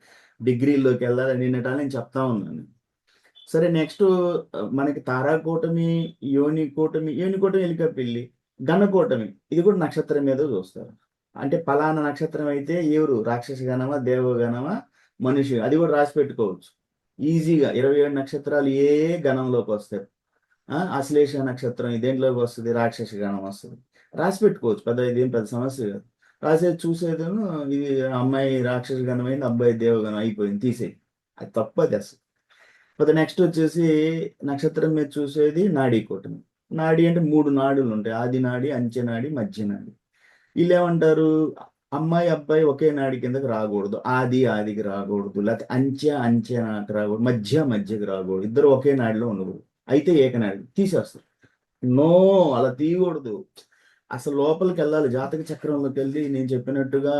డిగ్రీలోకి వెళ్ళాలి నిన్నటాలు నేను చెప్తా ఉన్నాను. సరే నెక్స్ట్ మనకి తారాకూటమి, యోని కూటమి ఎలిక పెళ్ళి. గణకూటమి ఇది కూడా నక్షత్రం మీద చూస్తారు. అంటే పలానా నక్షత్రం అయితే ఎవరు రాక్షస గణమా దేవగణమా మనిషి, అది కూడా రాసి పెట్టుకోవచ్చు ఈజీగా. 27 నక్షత్రాలు ఏ గణంలోకి వస్తాయి. అశ్లేష నక్షత్రం దేంట్లోకి వస్తుంది, రాక్షస గణం వస్తుంది. రాసి పెట్టుకోవచ్చు, ఇదేం పెద్ద సమస్య కాదు. రాసేది చూసేదేమో ఇది అమ్మాయి రాక్షస గణం అయింది, అబ్బాయి దేవగణం అయిపోయింది, తీసేయి. అది తప్పది అసలు. నెక్స్ట్ వచ్చేసి నక్షత్రం మీద చూసేది నాడీ కూటమి. నాడి అంటే 3 నాడులు ఉంటాయి, ఆది నాడి, అంచె నాడి, మధ్య నాడి. వీళ్ళు ఏమంటారు, అమ్మాయి అబ్బాయి ఒకే నాడి కిందకి రాకూడదు, ఆదికి రాకూడదు, లేకపోతే అంచె నాకు రాకూడదు, మధ్యకి రాకూడదు, ఇద్దరు ఒకే నాడిలో ఉండకూడదు, అయితే ఏకనాడి తీసేస్తారు. నో, అలా తీయకూడదు. అసలు లోపలికి వెళ్ళాలి, జాతక చక్రంలోకి వెళ్ళి నేను చెప్పినట్టుగా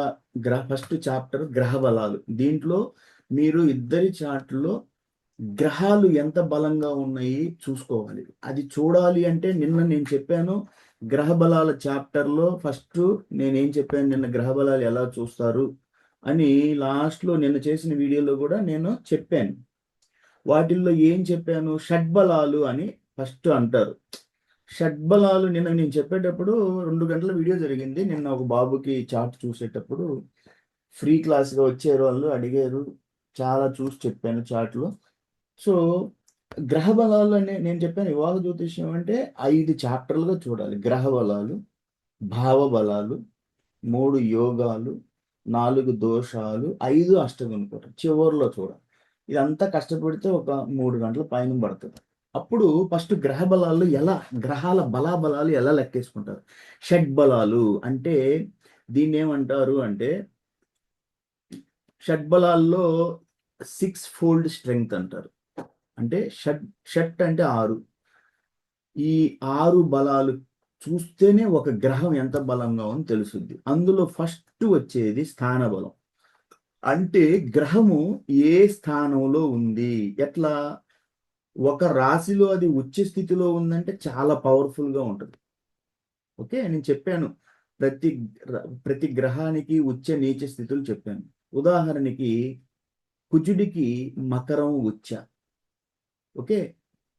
ఫస్ట్ చాప్టర్ గ్రహ బలాలు. దీంట్లో మీరు ఇద్దరి చార్ట్లో గ్రహాలు ఎంత బలంగా ఉన్నాయి చూసుకోవాలి. అది చూడాలి అంటే నిన్న నేను చెప్పాను గ్రహ బలాల చాప్టర్లో ఫస్ట్ నేనేం చెప్పాను, నిన్న గ్రహ బలాలు ఎలా చూస్తారు అని లాస్ట్లో నిన్న చేసిన వీడియోలో కూడా నేను చెప్పాను. వాటిల్లో ఏం చెప్పాను, షడ్బలాలు అని ఫస్ట్ అంటారు. షడ్బలాలు నిన్న నేను చెప్పేటప్పుడు 2 గంటల వీడియో జరిగింది. నిన్న ఒక బాబుకి చార్ట్ చూసేటప్పుడు ఫ్రీ క్లాస్గా వచ్చారు, వాళ్ళు అడిగారు, చాలా చూసి చెప్పాను చార్ట్లో. సో గ్రహ బలాలు అనే నేను చెప్పాను, వివాహ జ్యోతిష్యం అంటే 5 చాప్టర్లుగా చూడాలి. గ్రహ బలాలు, భావ బలాలు, 3 యోగాలు, 4 దోషాలు, 5 అష్టగుణపటం చివరిలో చూడాలి. ఇదంతా కష్టపడితే ఒక 3 గంటల పైన పడుతుంది. అప్పుడు ఫస్ట్ గ్రహ బలాలు గ్రహాల బలాబలాలు ఎలా లెక్కేసుకుంటారు. షడ్ బలాలు అంటే దీన్ని ఏమంటారు అంటే, షడ్బలాల్లో 6 ఫోల్డ్ స్ట్రెంగ్త్ అంటారు. అంటే షట్ అంటే 6. ఈ 6 బలాలు చూస్తేనే ఒక గ్రహం ఎంత బలంగా ఉందో తెలుస్తుంది. అందులో ఫస్ట్ వచ్చేది స్థాన బలం. అంటే గ్రహము ఏ స్థానంలో ఉంది, ఎట్లా ఒక రాశిలో అది ఉచ్చ స్థితిలో ఉందంటే చాలా పవర్ఫుల్గా ఉంటుంది. ఓకే, నేను చెప్పాను ప్రతి గ్రహానికి ఉచ్చ నీచ స్థితులు చెప్పాను. ఉదాహరణకి కుజుడికి మకరం ఉచ్చ, ఓకే,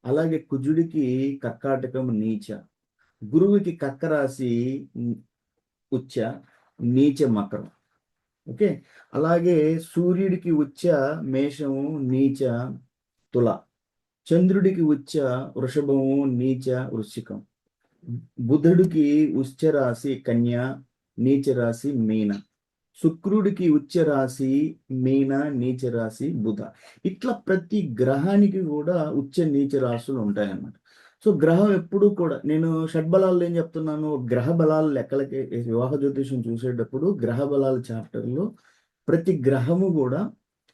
అలాగే కుజుడికి కర్కాటకం నీచ, గురువుకి కర్కరాశి ఉచ్చ, నీచ మకరం, ఓకే. అలాగే సూర్యుడికి ఉచ్చ మేషము, నీచ తుల, చంద్రుడికి ఉచ్చ వృషభము, నీచ వృశ్చికం, బుధుడికి ఉచ్చ రాశి కన్య, నీచ రాశి మీన, శుక్రుడికి ఉచ్చ రాశి మీన, నీచ రాశి బుధ. ఇట్లా ప్రతి గ్రహానికి కూడా ఉచ్చ నీచ రాశులు ఉంటాయన్నమాట. సో గ్రహం ఎప్పుడు కూడా, నేను షడ్బలాలు ఏం చెప్తున్నాను, గ్రహ బలాలు లెక్కలకి వివాహ జ్యోతిషం చూసేటప్పుడు గ్రహ బలాల చాప్టర్లో ప్రతి గ్రహము కూడా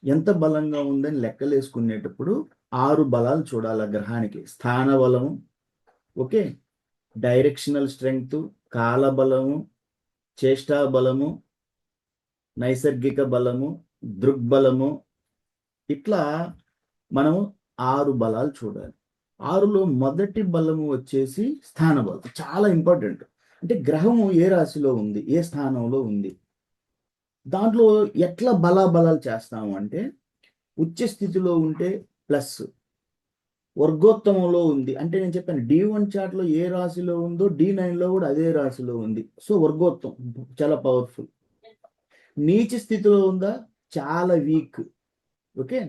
ఎంత బలంగా ఉందని లెక్కలేసుకునేటప్పుడు 6 బలాలు చూడాలి ఆ గ్రహానికి. స్థాన బలము, ఓకే, డైరెక్షనల్ స్ట్రెంగ్త్, కాల బలము, చేష్టా బలము, నైసర్గిక బలము, దృగ్బలము, ఇట్లా మనం 6 బలాలు చూడాలి. 6లో మొదటి బలము వచ్చేసి స్థాన బలం, చాలా ఇంపార్టెంట్. అంటే గ్రహము ఏ రాశిలో ఉంది, ఏ స్థానంలో ఉంది, దాంట్లో ఎట్లా బలాబలాలు చేస్తాము అంటే, ఉచ్చ స్థితిలో ఉంటే ప్లస్, వర్గోత్తమంలో ఉంది అంటే నేను చెప్పాను D1 చార్ట్లో ఏ రాశిలో ఉందో D9లో కూడా అదే రాశిలో ఉంది, సో వర్గోత్తం చాలా పవర్ఫుల్. నీచ స్థితిలో ఉందా, చాలా వీక్, ఓకే.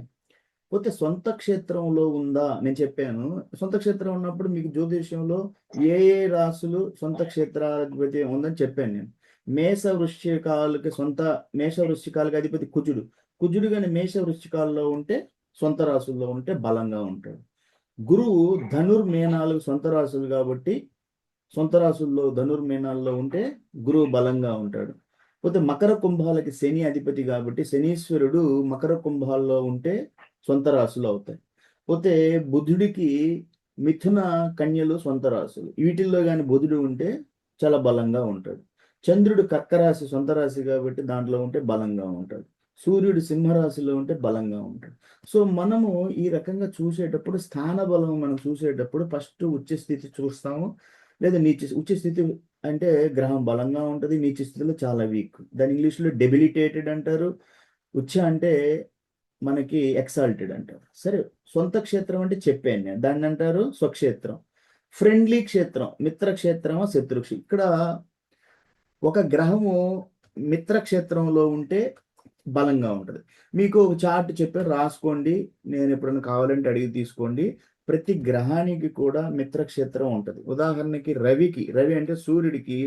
పోతే సొంత క్షేత్రంలో ఉందా, నేను చెప్పాను సొంత క్షేత్రం ఉన్నప్పుడు మీకు జ్యోతిష్యంలో ఏ రాశులు సొంత క్షేత్రాధిపతి ఉందని చెప్పాను నేను. మేష వృశ్చికాలకి అధిపతి కుజుడు కానీ మేష వృశ్చికాల్లో ఉంటే సొంత రాశుల్లో ఉంటే బలంగా ఉంటాడు. గురువు ధనుర్మేనాలు సొంత రాశులు కాబట్టి సొంత రాశుల్లో ధనుర్మేనాల్లో ఉంటే గురువు బలంగా ఉంటాడు. పోతే మకర కుంభాలకి శని అధిపతి కాబట్టి శనీశ్వరుడు మకర కుంభాల్లో ఉంటే సొంత రాశులు అవుతాయి. పోతే బుధుడికి మిథున కన్యలు సొంత రాశులు, వీటిల్లో కానీ బుధుడు ఉంటే చాలా బలంగా ఉంటాడు. చంద్రుడు కర్కరాశి సొంత రాశి కాబట్టి దాంట్లో ఉంటే బలంగా ఉంటాడు. సూర్యుడు సింహరాశిలో ఉంటే బలంగా ఉంటాడు. సో మనము ఈ రకంగా చూసేటప్పుడు స్థాన బలం మనం చూసేటప్పుడు ఫస్ట్ ఉచ్చ స్థితి చూస్తాము, లేదా ఉచ్చ స్థితి అంటే గ్రహం బలంగా ఉంటుంది, నీచ స్థితిలో చాలా వీక్, దాని ఇంగ్లీష్లో డెబిలిటేటెడ్ అంటారు. ఉచ్చ అంటే మనకి ఎక్సాల్టెడ్ అంటారు. సరే, సొంత క్షేత్రం అంటే చెప్పాను నేను, దాన్ని అంటారు స్వక్షేత్రం. ఫ్రెండ్లీ క్షేత్రం, మిత్ర క్షేత్రమా శత్రుక్షేత్రం. ఇక్కడ ఒక గ్రహము మిత్ర క్షేత్రంలో ఉంటే బలంగా ఉంటుంది. మీకు ఒక చార్ట్ చెప్పారు, రాసుకోండి. నేను ఎప్పుడైనా కావాలంటే అడిగి తీసుకోండి. ప్రతి గ్రహానికి కూడా మిత్రక్షేత్రం ఉంటుంది. ఉదాహరణకి రవి అంటే సూర్యుడికి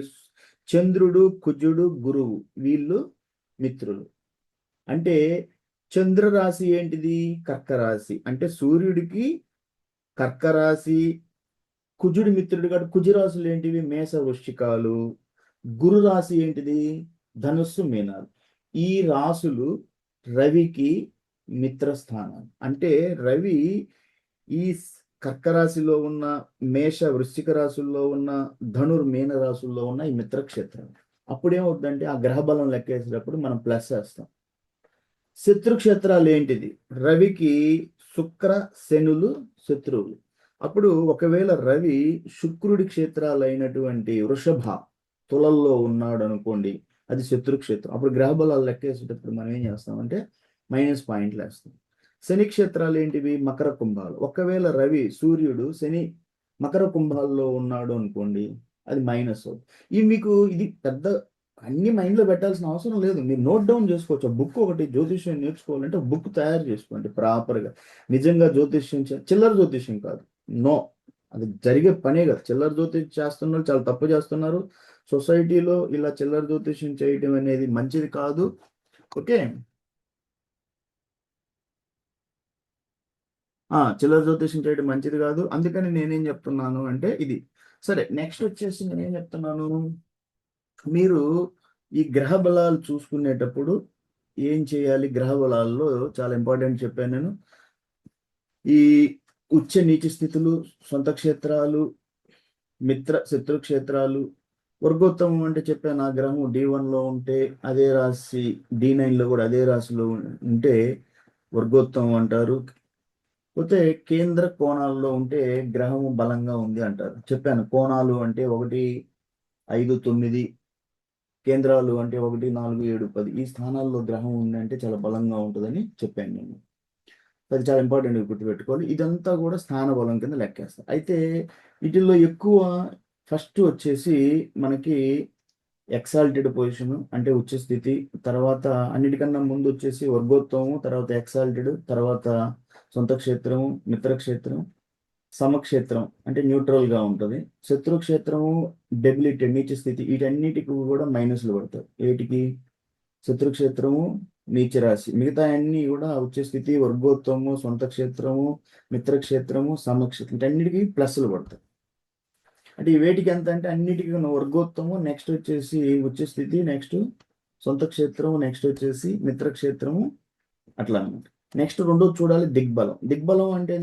చంద్రుడు, కుజుడు, గురువు వీళ్ళు మిత్రులు. అంటే చంద్ర రాశి ఏంటిది? కర్క రాశి. అంటే సూర్యుడికి కర్క రాశి, కుజుడి మిత్రుడు కాదు. కుజరాశులు ఏంటివి? మేష, వృశ్చికాలు. గురు రాశి ఏంటిది? ధనుస్సు, మీనాలు. ఈ రాశులు రవికి మిత్రస్థానం. అంటే రవి ఈ కర్క రాశిలో ఉన్న, మేష వృశ్చిక రాశుల్లో ఉన్న, మీన రాశుల్లో ఉన్న ఈ మిత్రక్షేత్రం. అప్పుడేమవుతుందంటే ఆ గ్రహ బలం లెక్కేసేటప్పుడు మనం ప్లస్ వేస్తాం. శత్రుక్షేత్రాలు ఏంటిది? రవికి శుక్ర, శనులు శత్రువులు. అప్పుడు ఒకవేళ రవి శుక్రుడి క్షేత్రాలైనటువంటి వృషభ, తులల్లో ఉన్నాడు అనుకోండి, అది శత్రుక్షేత్రం. అప్పుడు గ్రహ బలాలు లెక్కేసేటప్పుడు మనం ఏం చేస్తామంటే మైనస్ పాయింట్లు వేస్తాం. శని క్షేత్రాలు ఏంటివి? మకర, కుంభాలు. ఒకవేళ రవి సూర్యుడు శని మకర కుంభాల్లో ఉన్నాడు అనుకోండి, అది మైనస్. ఇది మీకు ఇది పెద్ద అన్ని మైండ్లో పెట్టాల్సిన అవసరం లేదు. మీరు నోట్ డౌన్ చేసుకోవచ్చు. బుక్ ఒకటి జ్యోతిష్యం నేర్చుకోవాలంటే బుక్ తయారు చేసుకోండి ప్రాపర్గా. నిజంగా జ్యోతిష్యం చిల్లర జ్యోతిష్యం కాదు. నో, అది జరిగే పనే కాదు. చిల్లర జ్యోతిష్యం చేస్తున్నారు, చాలా తప్పు చేస్తున్నారు. సొసైటీలో ఇలా చిల్లర జ్యోతిష్యం చేయడం అనేది మంచిది కాదు. ఓకే, చిల్లర జ్యోతిష్యం చేయడం మంచిది కాదు. అందుకని నేనేం చెప్తున్నాను అంటే ఇది. సరే, నెక్స్ట్ వచ్చేసి నేనేం చెప్తున్నాను, మీరు ఈ గ్రహ బలాలు చూసుకునేటప్పుడు ఏం చేయాలి? గ్రహ బలాల్లో చాలా ఇంపార్టెంట్ చెప్పాను నేను. ఈ ఉచ్చ నీచ స్థితులు, సొంత క్షేత్రాలు, మిత్ర శత్రు క్షేత్రాలు, వర్గోత్తమం అంటే చెప్పాను. ఆ గ్రహం D1లో ఉంటే అదే రాశి, D9లో కూడా అదే రాశిలో ఉంటే వర్గోత్తమం అంటారు. పోతే కేంద్ర కోణాల్లో ఉంటే గ్రహము బలంగా ఉంది అంటారు. చెప్పాను కోణాలు అంటే 1, 5, 9, కేంద్రాలు అంటే 1, 4, 7, 10 ఈ స్థానాల్లో గ్రహం ఉంది అంటే చాలా బలంగా ఉంటుందని చెప్పాను నేను. అది చాలా ఇంపార్టెంట్ గుర్తుపెట్టుకోవాలి. ఇదంతా కూడా స్థాన బలం కింద లెక్కేస్తారు. అయితే వీటిల్లో ఎక్కువ ఫస్ట్ వచ్చేసి మనకి ఎక్సాల్టెడ్ పొజిషన్ అంటే ఉచ్చ స్థితి, తర్వాత అన్నిటికన్నా ముందు వచ్చేసి వర్గోత్తమము, తర్వాత ఎక్సాల్టెడ్, తర్వాత సొంత క్షేత్రము, మిత్రక్షేత్రం, సమక్షేత్రం అంటే న్యూట్రల్ గా ఉంటుంది. శత్రుక్షేత్రము డెబిలిటెడ్ నీచ స్థితి. వీటన్నిటికి కూడా మైనస్లు పడతాయి. ఏటికి? శత్రుక్షేత్రము, నీచ రాశి. మిగతా అన్ని కూడా వచ్చే స్థితి, వర్గోత్తమము, సొంత క్షేత్రము, మిత్రక్షేత్రము, సమక్షేత్రం వీటన్నిటికీ ప్లస్లు పడతాయి. అంటే ఈ వేటికి ఎంత అంటే అన్నిటికీ వర్గోత్తము, నెక్స్ట్ వచ్చేసి వచ్చే స్థితి, నెక్స్ట్ సొంత క్షేత్రము, నెక్స్ట్ వచ్చేసి మిత్రక్షేత్రము, అట్లా అనమాట. నెక్స్ట్ రెండోది చూడాలి దిగ్బలం. దిగ్బలం అంటే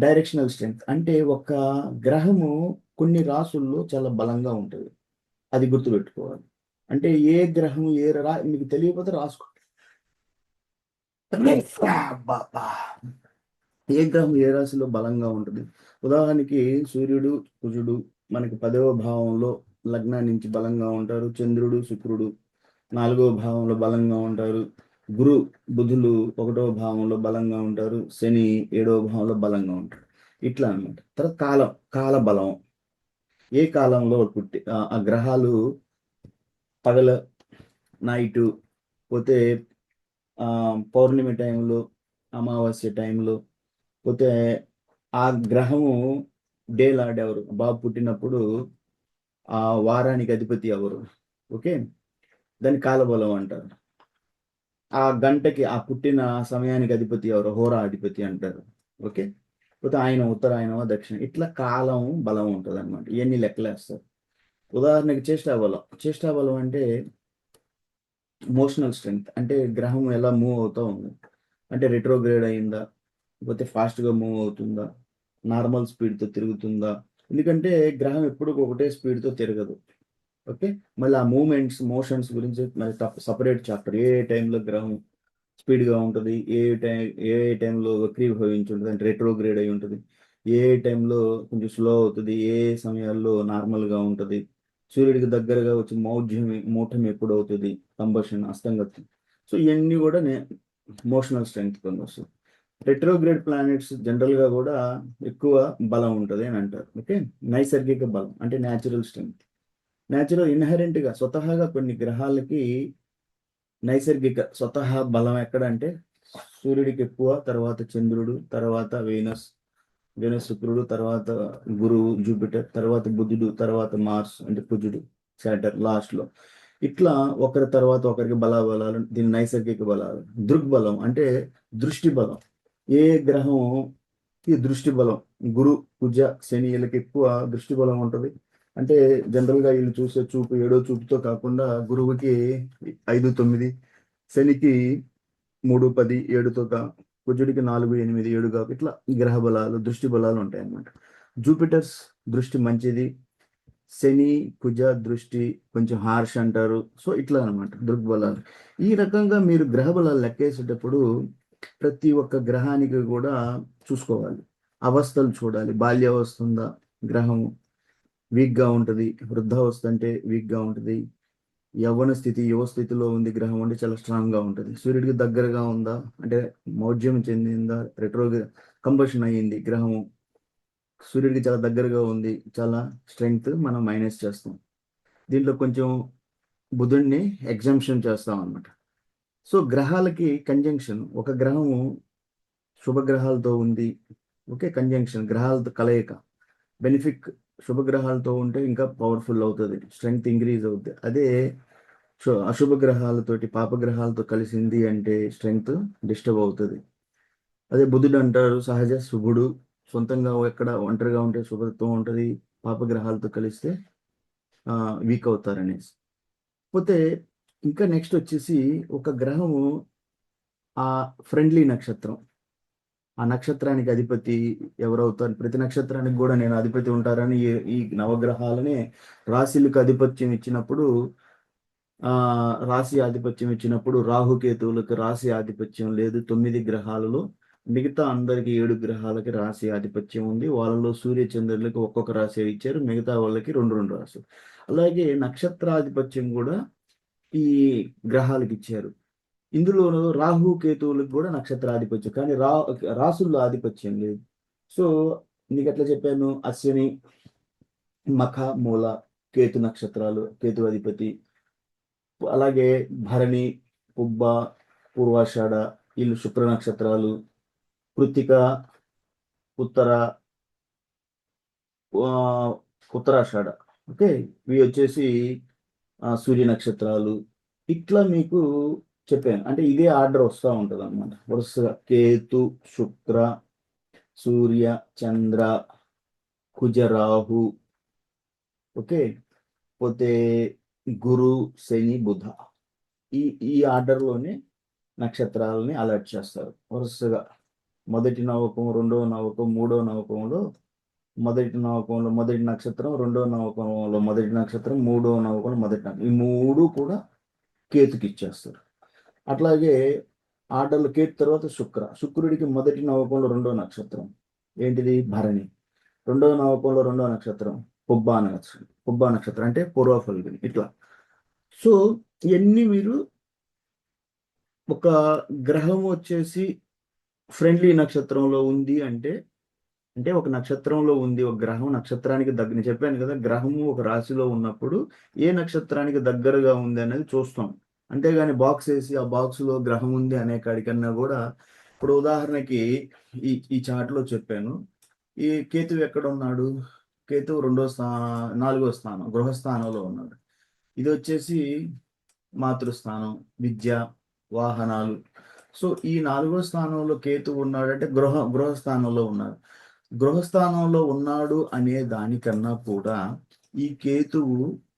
డైరెక్షనల్ స్ట్రెంగ్త్. అంటే ఒక గ్రహము కొన్ని రాసుల్లో చాలా బలంగా ఉంటుంది. అది గుర్తుపెట్టుకోవాలి. అంటే ఏ గ్రహం మీకు తెలియకపోతే రాసుకోండి. ఏ గ్రహం ఏ రాశిలో బలంగా ఉంటుంది? ఉదాహరణకి సూర్యుడు, కుజుడు మనకి 10వ భావంలో లగ్నం నుంచి బలంగా ఉంటారు. చంద్రుడు, శుక్రుడు 4వ భావంలో బలంగా ఉంటారు. గురు, బుధులు 1వ భావంలో బలంగా ఉంటారు. శని 7వ భావంలో బలంగా ఉంటారు. ఇట్లా అనమాట. తర్వాత కాల బలం. ఏ కాలంలో పుట్టి ఆ గ్రహాలు పగల, నైటు, పోతే పౌర్ణమి టైంలో, అమావాస్య టైంలో, పోతే ఆ గ్రహము డే లార్డ్ ఎవరు? బాబు పుట్టినప్పుడు ఆ వారానికి అధిపతి ఎవరు? ఓకే, దాన్ని కాలబలం అంటారు. ఆ గంటకి ఆ పుట్టిన సమయానికి అధిపతి ఎవరు? హోరా అధిపతి అంటారు. ఓకే, పోతే ఆయన ఉత్తరాయణమా దక్షిణ, ఇట్లా కాలం బలం ఉంటుంది అనమాట. ఇవన్నీ లెక్కలేస్తారు. ఉదాహరణకి చేష్టాబలం అంటే మోషనల్ స్ట్రెంగ్త్. అంటే గ్రహం ఎలా మూవ్ అవుతూ ఉంది, అంటే రెట్రోగ్రేడ్ అయిందా, లేకపోతే ఫాస్ట్గా మూవ్ అవుతుందా, నార్మల్ స్పీడ్తో తిరుగుతుందా. ఎందుకంటే గ్రహం ఎప్పుడు ఒకటే స్పీడ్తో తిరగదు. ఓకే, మళ్ళీ ఆ మోషన్స్ గురించి మరి సపరేట్ చాప్టర్. ఏ టైంలో గ్రహం స్పీడ్గా ఉంటుంది, ఏ టైంలో వక్రీభవించి ఉంటుంది అంటే రెట్రోగ్రేడ్ అయి ఉంటుంది, ఏ టైంలో కొంచెం స్లో అవుతుంది, ఏ సమయాల్లో నార్మల్గా ఉంటుంది, సూర్యుడికి దగ్గరగా వచ్చి మూఠం ఎప్పుడు అవుతుంది, కంబషన్, అస్తంగతి. సో ఇవన్నీ కూడా మోషనల్ స్ట్రెంగ్త్ కింద వస్తుంది. రెట్రోగ్రేడ్ ప్లానెట్స్ జనరల్ గా కూడా ఎక్కువ బలం ఉంటుంది అని అంటారు. ఓకే, నైసర్గిక బలం అంటే న్యాచురల్ స్ట్రెంగ్త్. న్యాచురల్ ఇన్హెరెంట్ గా స్వతహాగా కొన్ని గ్రహాలకి నైసర్గిక స్వతహా బలం ఎక్కడ అంటే సూర్యుడికి ఎక్కువ, తర్వాత చంద్రుడు, తర్వాత వీనస్, శుక్రుడు, తర్వాత గురువు జూపిటర్, తర్వాత బుధుడు, తర్వాత మార్స్ అంటే కుజుడు, సాటర్న్ లాస్ట్ లో. ఇట్లా ఒకరి తర్వాత ఒకరికి బలాబలాలు, దీని నైసర్గిక బలాలు. దృగ్బలం అంటే దృష్టి బలం. ఏ గ్రహం ఈ దృష్టి బలం, గురు, కుజ, శని వీళ్ళకి ఎక్కువ దృష్టి బలం ఉంటుంది. అంటే జనరల్ గా వీళ్ళు చూసే చూపు 7వ చూపుతో కాకుండా గురువుకి 5, 9, శనికి 3, 10, 7తో కుజుడికి 4, 8, 7 కాకు ఇట్లా గ్రహ బలాలు, దృష్టి బలాలు ఉంటాయి అన్నమాట. జూపిటర్స్ దృష్టి మంచిది, శని, కుజ దృష్టి కొంచెం హార్ష్ అంటారు. సో ఇట్లా అనమాట దృగ్బలాలు. ఈ రకంగా మీరు గ్రహ బలాలు లెక్కేసేటప్పుడు ప్రతి ఒక్క గ్రహానికి కూడా చూసుకోవాలి, అవస్థలు చూడాలి. బాల్యావస్థ ఉందా, గ్రహము వీక్గా ఉంటుంది. వృద్ధావస్థ అంటే వీక్గా ఉంటుంది. యవ్వన స్థితి, యువ స్థితిలో ఉంది గ్రహం అంటే చాలా స్ట్రాంగ్గా ఉంటుంది. సూర్యుడికి దగ్గరగా ఉందా అంటే మౌఢ్యం చెందిందా, రెట్రో కంబషన్ అయ్యింది గ్రహము, సూర్యుడికి చాలా దగ్గరగా ఉంది, చాలా స్ట్రెంగ్త్ మనం మైనస్ చేస్తాం. దీంట్లో కొంచెం బుధుడిని ఎగ్జంప్షన్ చేస్తాం అనమాట. సో గ్రహాలకి కంజంక్షన్, ఒక గ్రహము శుభగ్రహాలతో ఉంది, ఓకే, కంజంక్షన్ గ్రహాలతో కలయిక, బెనిఫిక్ శుభగ్రహాలతో ఉంటే ఇంకా పవర్ఫుల్ అవుతుంది, స్ట్రెంగ్త్ ఇంక్రీజ్ అవుతుంది. అదే అశుభ గ్రహాలతోటి పాపగ్రహాలతో కలిసింది అంటే స్ట్రెంగ్త్ డిస్టర్బ్ అవుతుంది. అదే బుధుడు అంటారు సహజ శుభుడు, సొంతంగా ఎక్కడ ఒంటరిగా ఉంటే శుభత్వం ఉంటుంది, పాపగ్రహాలతో కలిస్తే వీక్ అవుతారనేసి. పోతే ఇంకా నెక్స్ట్ వచ్చేసి ఒక గ్రహము ఆ ఫ్రెండ్లీ నక్షత్రం, ఆ నక్షత్రానికి అధిపతి ఎవరవుతారు, ప్రతి నక్షత్రానికి కూడా నేను అధిపతి ఉంటారని ఈ నవగ్రహాలనే రాశులకు ఆధిపత్యం ఇచ్చినప్పుడు, రాశి ఆధిపత్యం ఇచ్చినప్పుడు రాహుకేతువులకు రాశి ఆధిపత్యం లేదు. 9 గ్రహాలలో మిగతా అందరికి 7 గ్రహాలకి రాశి ఆధిపత్యం ఉంది. వాళ్ళలో సూర్య చంద్రులకు ఒక్కొక్క రాశి ఇచ్చారు, మిగతా వాళ్ళకి 2 రాశులు. అలాగే నక్షత్రాధిపత్యం కూడా ఈ గ్రహాలకు ఇచ్చారు. ఇందులో రాహు కేతువులకు కూడా నక్షత్రాధిపత్యం, కానీ రాసుల్లో ఆధిపత్యం లేదు. సో నీకు ఎట్లా చెప్పాను, అశ్విని, మఖ, మూల కేతు నక్షత్రాలు, కేతు అధిపతి. అలాగే భరణి, పుబ్బ, పూర్వాషాఢ వీళ్ళు శుక్ర నక్షత్రాలు. కృత్తిక, ఉత్తర, ఉత్తరాషాఢ, ఓకే, ఇవి వచ్చేసి సూర్య నక్షత్రాలు. ఇట్లా మీకు చెప్పాను, అంటే ఇదే ఆర్డర్ వస్తూ ఉంటుంది అనమాట వరుసగా. కేతు, శుక్ర, సూర్య, చంద్ర, కుజ, రాహు, ఓకే, పోతే గురు, శని, బుధ. ఈ ఆర్డర్లోనే నక్షత్రాలని అలర్ట్ చేస్తారు వరుసగా. మొదటి నవకం, రెండవ నవకం, మూడవ నవకంలో మొదటి నవకంలో మొదటి నక్షత్రం, రెండవ నవకంలో మొదటి నక్షత్రం, మూడవ నవకంలో మొదటి నక్షత్రం, ఈ 3 కూడా కేతుకి ఇచ్చేస్తారు. అట్లాగే ఆర్డర్లు కేతు తర్వాత శుక్రుడికి మొదటి నవకంలో రెండవ నక్షత్రం ఏంటిది, భరణి. రెండవ నవకంలో రెండవ నక్షత్రం పుబ్బా నక్షత్రం అంటే పూర్వ ఫల్గుని. ఇట్లా సో ఇవన్నీ మీరు ఒక గ్రహం వచ్చేసి ఫ్రెండ్లీ నక్షత్రంలో ఉంది అంటే, ఒక నక్షత్రంలో ఉంది, ఒక గ్రహం నక్షత్రానికి దగ్గర, నేను చెప్పాను కదా, గ్రహము ఒక రాశిలో ఉన్నప్పుడు ఏ నక్షత్రానికి దగ్గరగా ఉంది అనేది చూస్తాం. అంతేగాని బాక్స్ వేసి ఆ బాక్స్లో గ్రహం ఉంది అనే కాడికన్నా కూడా, ఇప్పుడు ఉదాహరణకి ఈ చార్ట్లో చెప్పాను, ఈ కేతువు ఎక్కడ ఉన్నాడు, కేతువు 4వ స్థానం గృహస్థానంలో ఉన్నాడు. ఇది వచ్చేసి మాతృస్థానం, విద్య, వాహనాలు. సో ఈ 4వ స్థానంలో కేతువు ఉన్నాడంటే గృహస్థానంలో ఉన్నాడు. గృహస్థానంలో ఉన్నాడు అనే దానికన్నా కూడా ఈ కేతువు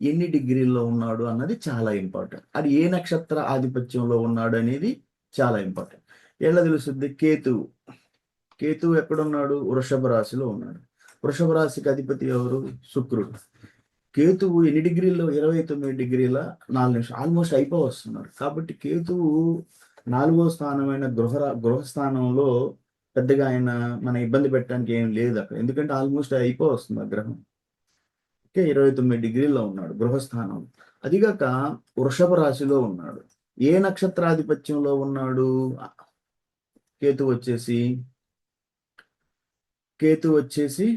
ఎన్ని డిగ్రీల్లో ఉన్నాడు అన్నది చాలా ఇంపార్టెంట్. అది ఏ నక్షత్ర ఆధిపత్యంలో ఉన్నాడు అనేది చాలా ఇంపార్టెంట్. ఎలా తెలుస్తుంది, కేతువు ఎక్కడున్నాడు, వృషభ రాశిలో ఉన్నాడు. వృషభ రాశికి అధిపతి ఎవరు, శుక్రుడు. కేతువు ఎన్ని డిగ్రీల్లో, 29 డిగ్రీల 4 నిమిషాలు, ఆల్మోస్ట్ వస్తున్నాడు. కాబట్టి కేతువు 4వ స్థానమైన గృహస్థానంలో పెద్దగా ఆయన మన ఇబ్బంది పెట్టడానికి ఏం లేదు అక్కడ, ఎందుకంటే ఆల్మోస్ట్ వస్తుంది ఆ గ్రహం. ఓకే, 29 డిగ్రీల్లో ఉన్నాడు గృహస్థానం. అదిగాక వృషభ రాశిలో ఉన్నాడు. ఏ నక్షత్రాధిపత్యంలో ఉన్నాడు, కేతు వచ్చేసి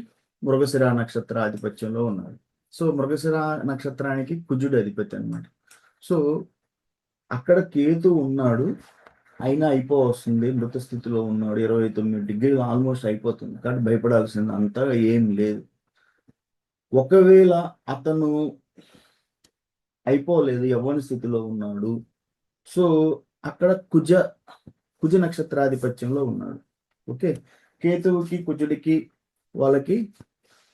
మృగశిర నక్షత్ర ఆధిపత్యంలో ఉన్నాడు. సో మృగశిర నక్షత్రానికి కుజుడు అధిపతి అనమాట. సో అక్కడ కేతు ఉన్నాడు, అయినా వస్తుంది, మృత స్థితిలో ఉన్నాడు, 29 డిగ్రీలు ఆల్మోస్ట్ అయిపోతుంది. కాబట్టి భయపడాల్సింది అంతగా ఏం లేదు. ఒకవేళ అతను అయిపోలేదు, యవ్వన స్థితిలో ఉన్నాడు, సో అక్కడ కుజ నక్షత్రాధిపత్యంలో ఉన్నాడు. ఓకే, కేతువుకి కుజుడికి వాళ్ళకి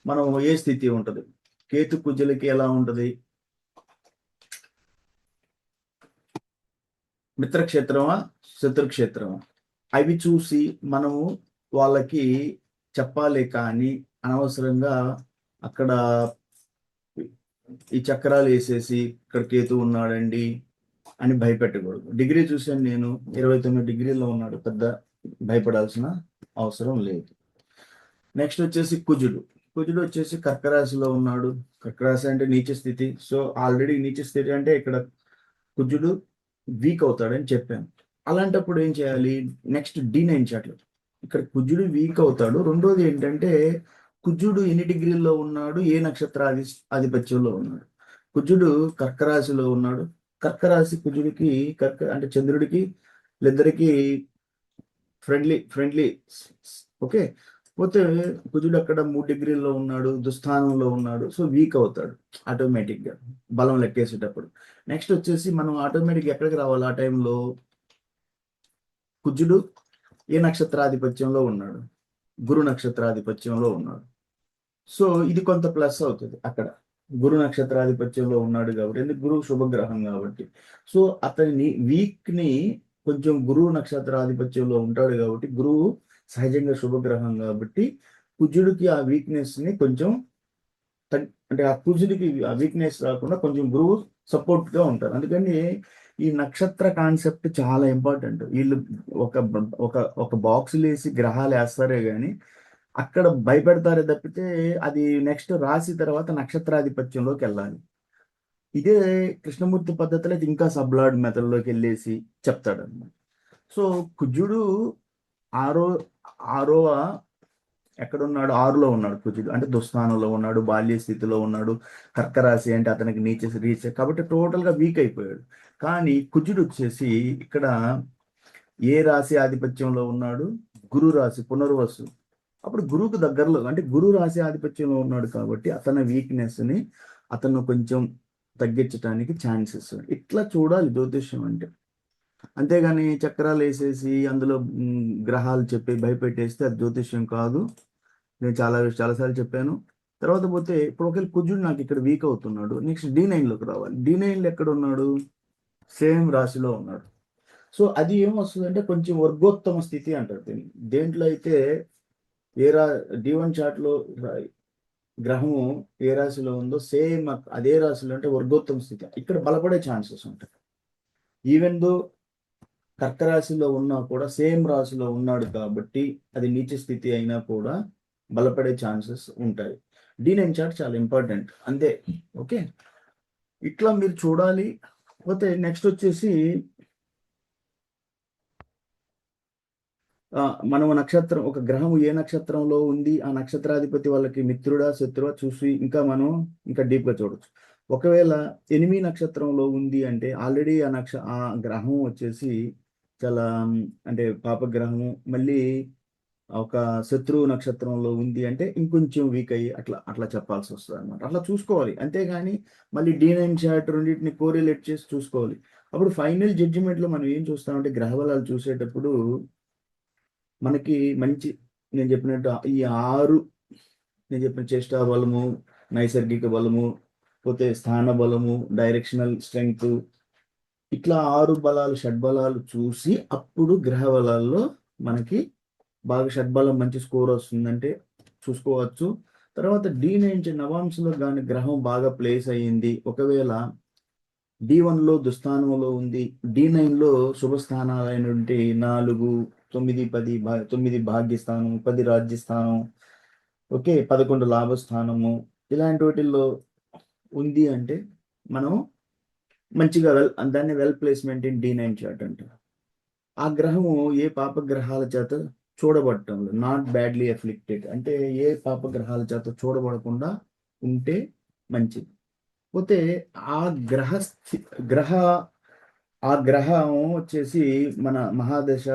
మనం ఏ స్థితి ఉంటుంది, కేతు కుజులకి ఎలా ఉంటుంది, మిత్రక్షేత్రమా శత్రుక్షేత్రమా అవి చూసి మనము వాళ్ళకి చెప్పాలి, కానీ అనవసరంగా అక్కడ ఈ చక్రాలు వేసేసి ఇక్కడ కేతు ఉన్నాడండి అని భయపెట్టకూడదు. డిగ్రీ చూసాను నేను, 29 డిగ్రీలో ఉన్నాడు, పెద్ద భయపడాల్సిన అవసరం లేదు. నెక్స్ట్ వచ్చేసి కుజుడు వచ్చేసి కర్కరాశిలో ఉన్నాడు. కర్కరాశి అంటే నీచ స్థితి. సో ఆల్రెడీ నీచ స్థితి అంటే ఇక్కడ కుజుడు వీక్ అవుతాడని చెప్పాను. అలాంటప్పుడు ఏం చేయాలి, నెక్స్ట్ D9 చాట్లు. ఇక్కడ కుజుడు వీక్ అవుతాడు. రెండోది ఏంటంటే కుజుడు ఎన్ని డిగ్రీల్లో ఉన్నాడు, ఏ ఆధిపత్యంలో ఉన్నాడు. కుజుడు కర్కరాశిలో ఉన్నాడు. కర్కరాశి కుజుడికి అంటే చంద్రుడికి ఇద్దరికి ఫ్రెండ్లీ. ఓకే, పోతే కుజుడు అక్కడ 3 డిగ్రీల్లో ఉన్నాడు, దుస్థానంలో ఉన్నాడు. సో వీక్ అవుతాడు ఆటోమేటిక్గా బలం లెక్కేసేటప్పుడు. నెక్స్ట్ వచ్చేసి మనం ఆటోమేటిక్గా ఎక్కడికి రావాలి, ఆ టైంలో కుజుడు ఏ నక్షత్రాధిపత్యంలో ఉన్నాడు, గురు నక్షత్రాధిపత్యంలో ఉన్నాడు. సో ఇది కొంత ప్లస్ అవుతుంది. అక్కడ గురు నక్షత్రాధిపత్యంలో ఉన్నాడు కాబట్టి, ఎందుకు, గురువు శుభగ్రహం కాబట్టి. సో అతని వీక్ని కొంచెం గురువు నక్షత్రాధిపత్యంలో ఉంటాడు కాబట్టి, గురువు సహజంగా శుభగ్రహం కాబట్టి కుజుడికి ఆ వీక్నెస్ని కొంచెం అంటే ఆ కుజుడికి ఆ వీక్నెస్ రాకుండా కొంచెం గురువు సపోర్ట్గా ఉంటారు. అందుకని ఈ నక్షత్ర కాన్సెప్ట్ చాలా ఇంపార్టెంట్. వీళ్ళు ఒక బాక్సులు వేసి గ్రహాలు వేస్తారే కానీ అక్కడ భయపెడతారే తప్పితే అది నెక్స్ట్ రాశి తర్వాత నక్షత్రాధిపత్యంలోకి వెళ్ళాలి. ఇదే కృష్ణమూర్తి పద్ధతిలో ఇంకా సబ్లాడ్ మెథడ్లోకి వెళ్ళేసి చెప్తాడు అన్నమాట. సో కుజుడు ఆరవ ఎక్కడున్నాడు, 6లో ఉన్నాడు కుజుడు, అంటే దుస్థానంలో ఉన్నాడు, బాల్య స్థితిలో ఉన్నాడు. కర్కరాశి అంటే అతనికి రీచ్ కాబట్టి టోటల్గా వీక్ అయిపోయాడు. కానీ కుజుడు వచ్చేసి ఇక్కడ ఏ రాశి ఆధిపత్యంలో ఉన్నాడు, గురు రాశి పునర్వసు. అప్పుడు గురువుకు దగ్గరలో అంటే గురు రాశి ఆధిపత్యంలో ఉన్నాడు కాబట్టి అతని వీక్నెస్ని అతను కొంచెం తగ్గించడానికి ఛాన్సెస్. ఇట్లా చూడాలి జ్యోతిష్యం అంటే. అంతేగాని చక్రాలు వేసేసి అందులో గ్రహాలు చెప్పి భయపెట్టేస్తే అది జ్యోతిష్యం కాదు. నేను చాలాసార్లు చెప్పాను. తర్వాత పోతే ఇప్పుడు ఒకవేళ కుజుడు నాకు ఇక్కడ వీక్ అవుతున్నాడు, నెక్స్ట్ D9లోకి రావాలి. D9లో ఎక్కడ ఉన్నాడు, సేమ్ రాశిలో ఉన్నాడు. సో అది ఏమొస్తుందంటే కొంచెం వర్గోత్తమ స్థితి అంటారు దీన్ని. దేంట్లో అయితే D1 చార్ట్లో గ్రహము ఏ రాశిలో ఉందో సేమ్ అదే రాశిలో అంటే వర్గోత్తమ స్థితి, ఇక్కడ బలపడే ఛాన్సెస్ ఉంటాయి. ఈవెన్ దో కర్కరాశిలో ఉన్నా కూడా సేమ్ రాశిలో ఉన్నాడు కాబట్టి అది నీచ స్థితి అయినా కూడా బలపడే ఛాన్సెస్ ఉంటాయి. D9 చార్ట్ చాలా ఇంపార్టెంట్ అంతే. ఓకే, ఇట్లా మీరు చూడాలి. పోతే నెక్స్ట్ వచ్చేసి మనం నక్షత్రం, ఒక గ్రహం ఏ నక్షత్రంలో ఉంది, ఆ నక్షత్రాధిపతి వాళ్ళకి మిత్రుడా శత్రువా చూసి మనం ఇంకా డీప్గా చూడొచ్చు. ఒకవేళ 8 నక్షత్రంలో ఉంది అంటే ఆల్రెడీ ఆ గ్రహం వచ్చేసి చాలా అంటే పాపగ్రహము. మళ్ళీ ఒక శత్రువు నక్షత్రంలో ఉంది అంటే ఇంకొంచెం వీక్ అయ్యి అట్లా చెప్పాల్సి వస్తుంది అనమాట. అట్లా చూసుకోవాలి. అంతేగాని మళ్ళీ D9 చార్ట్ రెండింటిని కోరిలేట్ చేసి చూసుకోవాలి. అప్పుడు ఫైనల్ జడ్జిమెంట్లో మనం ఏం చూస్తామంటే గ్రహబలాలు చూసేటప్పుడు మనకి మంచి, నేను చెప్పినట్టు ఈ 6 నేను చెప్పిన చేష్టా బలము, నైసర్గిక బలము, పోతే స్థాన బలము, డైరెక్షనల్ స్ట్రెంగ్త్, ఇట్లా 6 బలాలు షడ్బలాలు చూసి అప్పుడు గ్రహ బలాల్లో మనకి బాగా షడ్బలం మంచి స్కోర్ వస్తుందంటే చూసుకోవచ్చు. తర్వాత D9 నవాంశలో కానీ గ్రహం బాగా ప్లేస్ అయ్యింది, ఒకవేళ D1లో దుస్థానంలో ఉంది, D9లో శుభస్థానాలైనటువంటి 4, 9, 10 9 భాగ్యస్థానం, 10 రాజ్యస్థానం, ఓకే 11 లాభస్థానము, ఇలాంటి వాటిల్లో ఉంది అంటే మనం మంచిగా దాన్ని well placement in D9 chart అంటారు. ఆ గ్రహము ఏ పాపగ్రహాల చేత చూడబడటం లేదు, నాట్ బ్యాడ్లీ అఫ్లిక్టెడ్, అంటే ఏ పాపగ్రహాల చేత చూడబడకుండా ఉంటే మంచిది. పోతే ఆ గ్రహ గ్రహ ఆ గ్రహం వచ్చేసి మన మహాదశ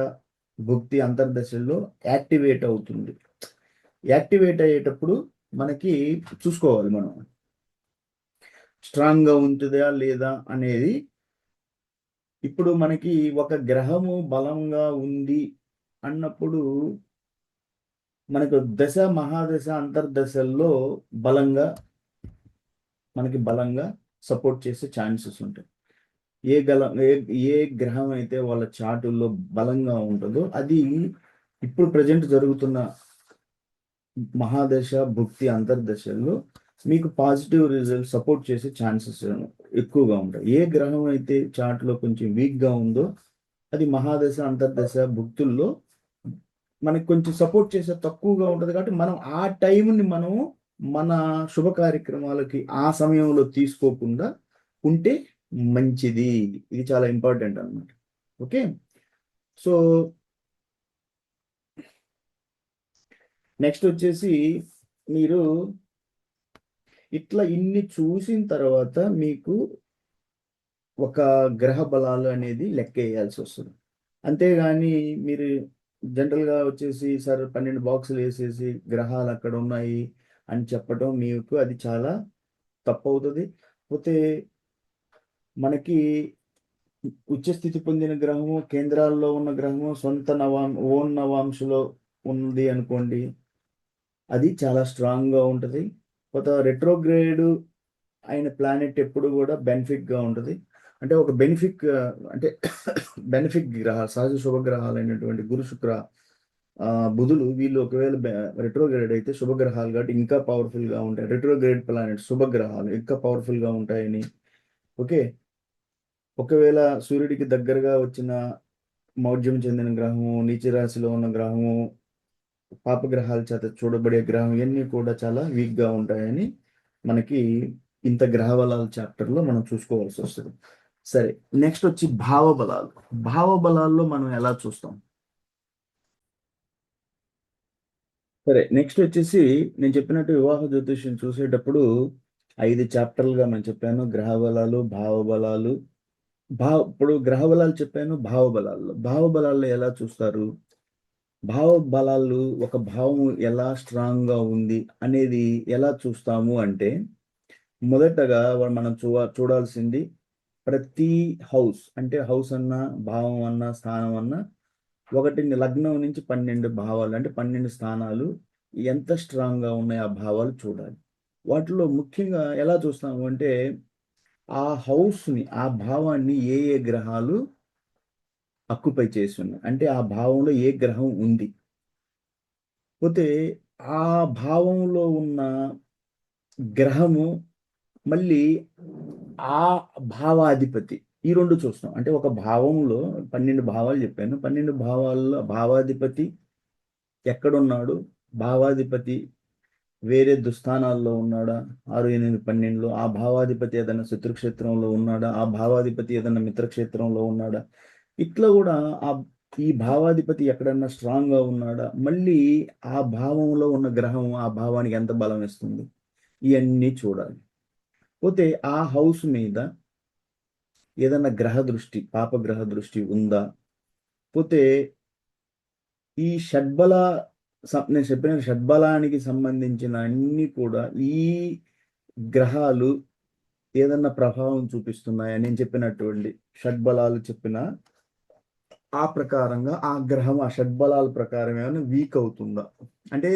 భుక్తి అంతర్దశల్లో యాక్టివేట్ అవుతుంది. యాక్టివేట్ అయ్యేటప్పుడు మనకి చూసుకోవాలి మనం స్ట్రాంగ్గా ఉంటుందా లేదా అనేది. ఇప్పుడు మనకి ఒక గ్రహము బలంగా ఉంది అన్నప్పుడు మనకు దశ మహాదశ అంతర్దశల్లో బలంగా మనకి బలంగా సపోర్ట్ చేసే ఛాన్సెస్ ఉంటాయి. ఏ గల ఏ ఏ గ్రహం అయితే వాళ్ళ చాటుల్లో బలంగా ఉంటుందో అది ఇప్పుడు ప్రజెంట్ జరుగుతున్న మహాదశ భుక్తి అంతర్దశల్లో మీకు పాజిటివ్ రిజల్ట్ సపోర్ట్ చేసే ఛాన్సెస్ ఎక్కువగా ఉంటాయి. ఏ గ్రహం అయితే చార్ట్లో కొంచెం వీక్గా ఉందో అది మహాదశ అంతర్దశ భుక్తుల్లో మనకి కొంచెం సపోర్ట్ చేసే తక్కువగా ఉంటుంది. కాబట్టి మనం ఆ టైంని మనము మన శుభ కార్యక్రమాలకి ఆ సమయంలో తీసుకోకుండా ఉంటే మంచిది. ఇది చాలా ఇంపార్టెంట్ అన్నమాట. ఓకే, సో నెక్స్ట్ వచ్చేసి మీరు ఇట్లా ఇన్ని చూసిన తర్వాత మీకు ఒక గ్రహ బలాలు అనేది లెక్క వేయాల్సి వస్తుంది. అంతేగాని మీరు జనరల్గా వచ్చేసి సార్ 12 బాక్సులు వేసేసి గ్రహాలు అక్కడ ఉన్నాయి అని చెప్పడం మీకు అది చాలా తప్పు అవుతుంది. పోతే మనకి ఉచ్చస్థితి పొందిన గ్రహము, కేంద్రాల్లో ఉన్న గ్రహము, సొంత ఓన్ నవాంశలో ఉంది అనుకోండి, అది చాలా స్ట్రాంగ్గా ఉంటుంది. కొత్త రెట్రోగ్రేడ్ అయిన ప్లానెట్ ఎప్పుడు కూడా బెనిఫిక్గా ఉంటుంది. అంటే ఒక అంటే బెనిఫిక్ గ్రహాలు, సహజ శుభగ్రహాలు అయినటువంటి గురు శుక్ర బుధులు వీళ్ళు ఒకవేళ రెట్రోగ్రేడ్ అయితే శుభగ్రహాలు కాబట్టి ఇంకా పవర్ఫుల్గా ఉంటాయి. రెట్రోగ్రేడ్ ప్లానెట్ శుభగ్రహాలు ఇంకా పవర్ఫుల్గా ఉంటాయని. ఓకే, ఒకవేళ సూర్యుడికి దగ్గరగా వచ్చిన మౌఢ్యం చెందిన గ్రహము, నీచ రాశిలో ఉన్న గ్రహము, పాపగ్రహాల చేత చూడబడే గ్రహం ఇవన్నీ కూడా చాలా వీక్గా ఉంటాయని మనకి ఇంత గ్రహబలాల చాప్టర్లో మనం చూసుకోవాల్సి వస్తుంది. సరే, నెక్స్ట్ వచ్చి భావబలాలు. భావబలాల్లో మనం ఎలా చూస్తాం? సరే, నెక్స్ట్ వచ్చేసి నేను చెప్పినట్టు వివాహ జ్యోతిష్యం చూసేటప్పుడు 5 చాప్టర్లుగా మనం చెప్పాను. గ్రహబలాలు, భావబలాలు. ఇప్పుడు గ్రహబలాలు చెప్పాను. భావబలాల్లో ఎలా చూస్తారు? భావబలాలు ఒక భావం ఎలా స్ట్రాంగ్గా ఉంది అనేది ఎలా చూస్తాము అంటే, మొదటగా మనం చూడాల్సింది ప్రతి హౌస్, అంటే హౌస్ అన్నా భావం అన్నా స్థానం అన్నా లగ్నం నుంచి 12 భావాలు, అంటే 12 స్థానాలు ఎంత స్ట్రాంగ్గా ఉన్నాయి ఆ భావాలు చూడాలి. వాటిలో ముఖ్యంగా ఎలా చూస్తాము అంటే ఆ హౌస్ని, ఆ భావాన్ని ఏ ఏ గ్రహాలు ఆక్యుపై చేసి ఉన్నాయి, అంటే ఆ భావంలో ఏ గ్రహం ఉంది. పోతే ఆ భావంలో ఉన్న గ్రహము మళ్ళీ ఆ భావాధిపతి, ఈ రెండు చూస్తాం. అంటే ఒక భావంలో 12 భావాలు చెప్పాను. 12 భావాల్లో భావాధిపతి ఎక్కడున్నాడు, భావాధిపతి వేరే దుస్థానాల్లో ఉన్నాడా, 6, 8, 12లో ఆ భావాధిపతి ఏదైనా శత్రుక్షేత్రంలో ఉన్నాడా, ఆ భావాధిపతి ఏదైనా మిత్రక్షేత్రంలో ఉన్నాడా, ఇట్లా కూడా ఈ భావాధిపతి ఎక్కడన్నా స్ట్రాంగ్గా ఉన్నాడా, మళ్ళీ ఆ భావంలో ఉన్న గ్రహం ఆ భావానికి ఎంత బలం ఇస్తుంది, ఇవన్నీ చూడాలి. పోతే ఆ హౌస్ మీద ఏదైనా గ్రహ దృష్టి, పాపగ్రహ దృష్టి ఉందా, పోతే ఈ నేను చెప్పిన షడ్బలానికి సంబంధించిన అన్ని కూడా ఈ గ్రహాలు ఏదన్నా ప్రభావం చూపిస్తున్నాయా, నేను చెప్పినటువంటి షడ్బలాలు చెప్పిన ఆ ప్రకారంగా ఆ గ్రహం ఆ షడ్బలాల ప్రకారం ఏమైనా వీక్ అవుతుందా. అంటే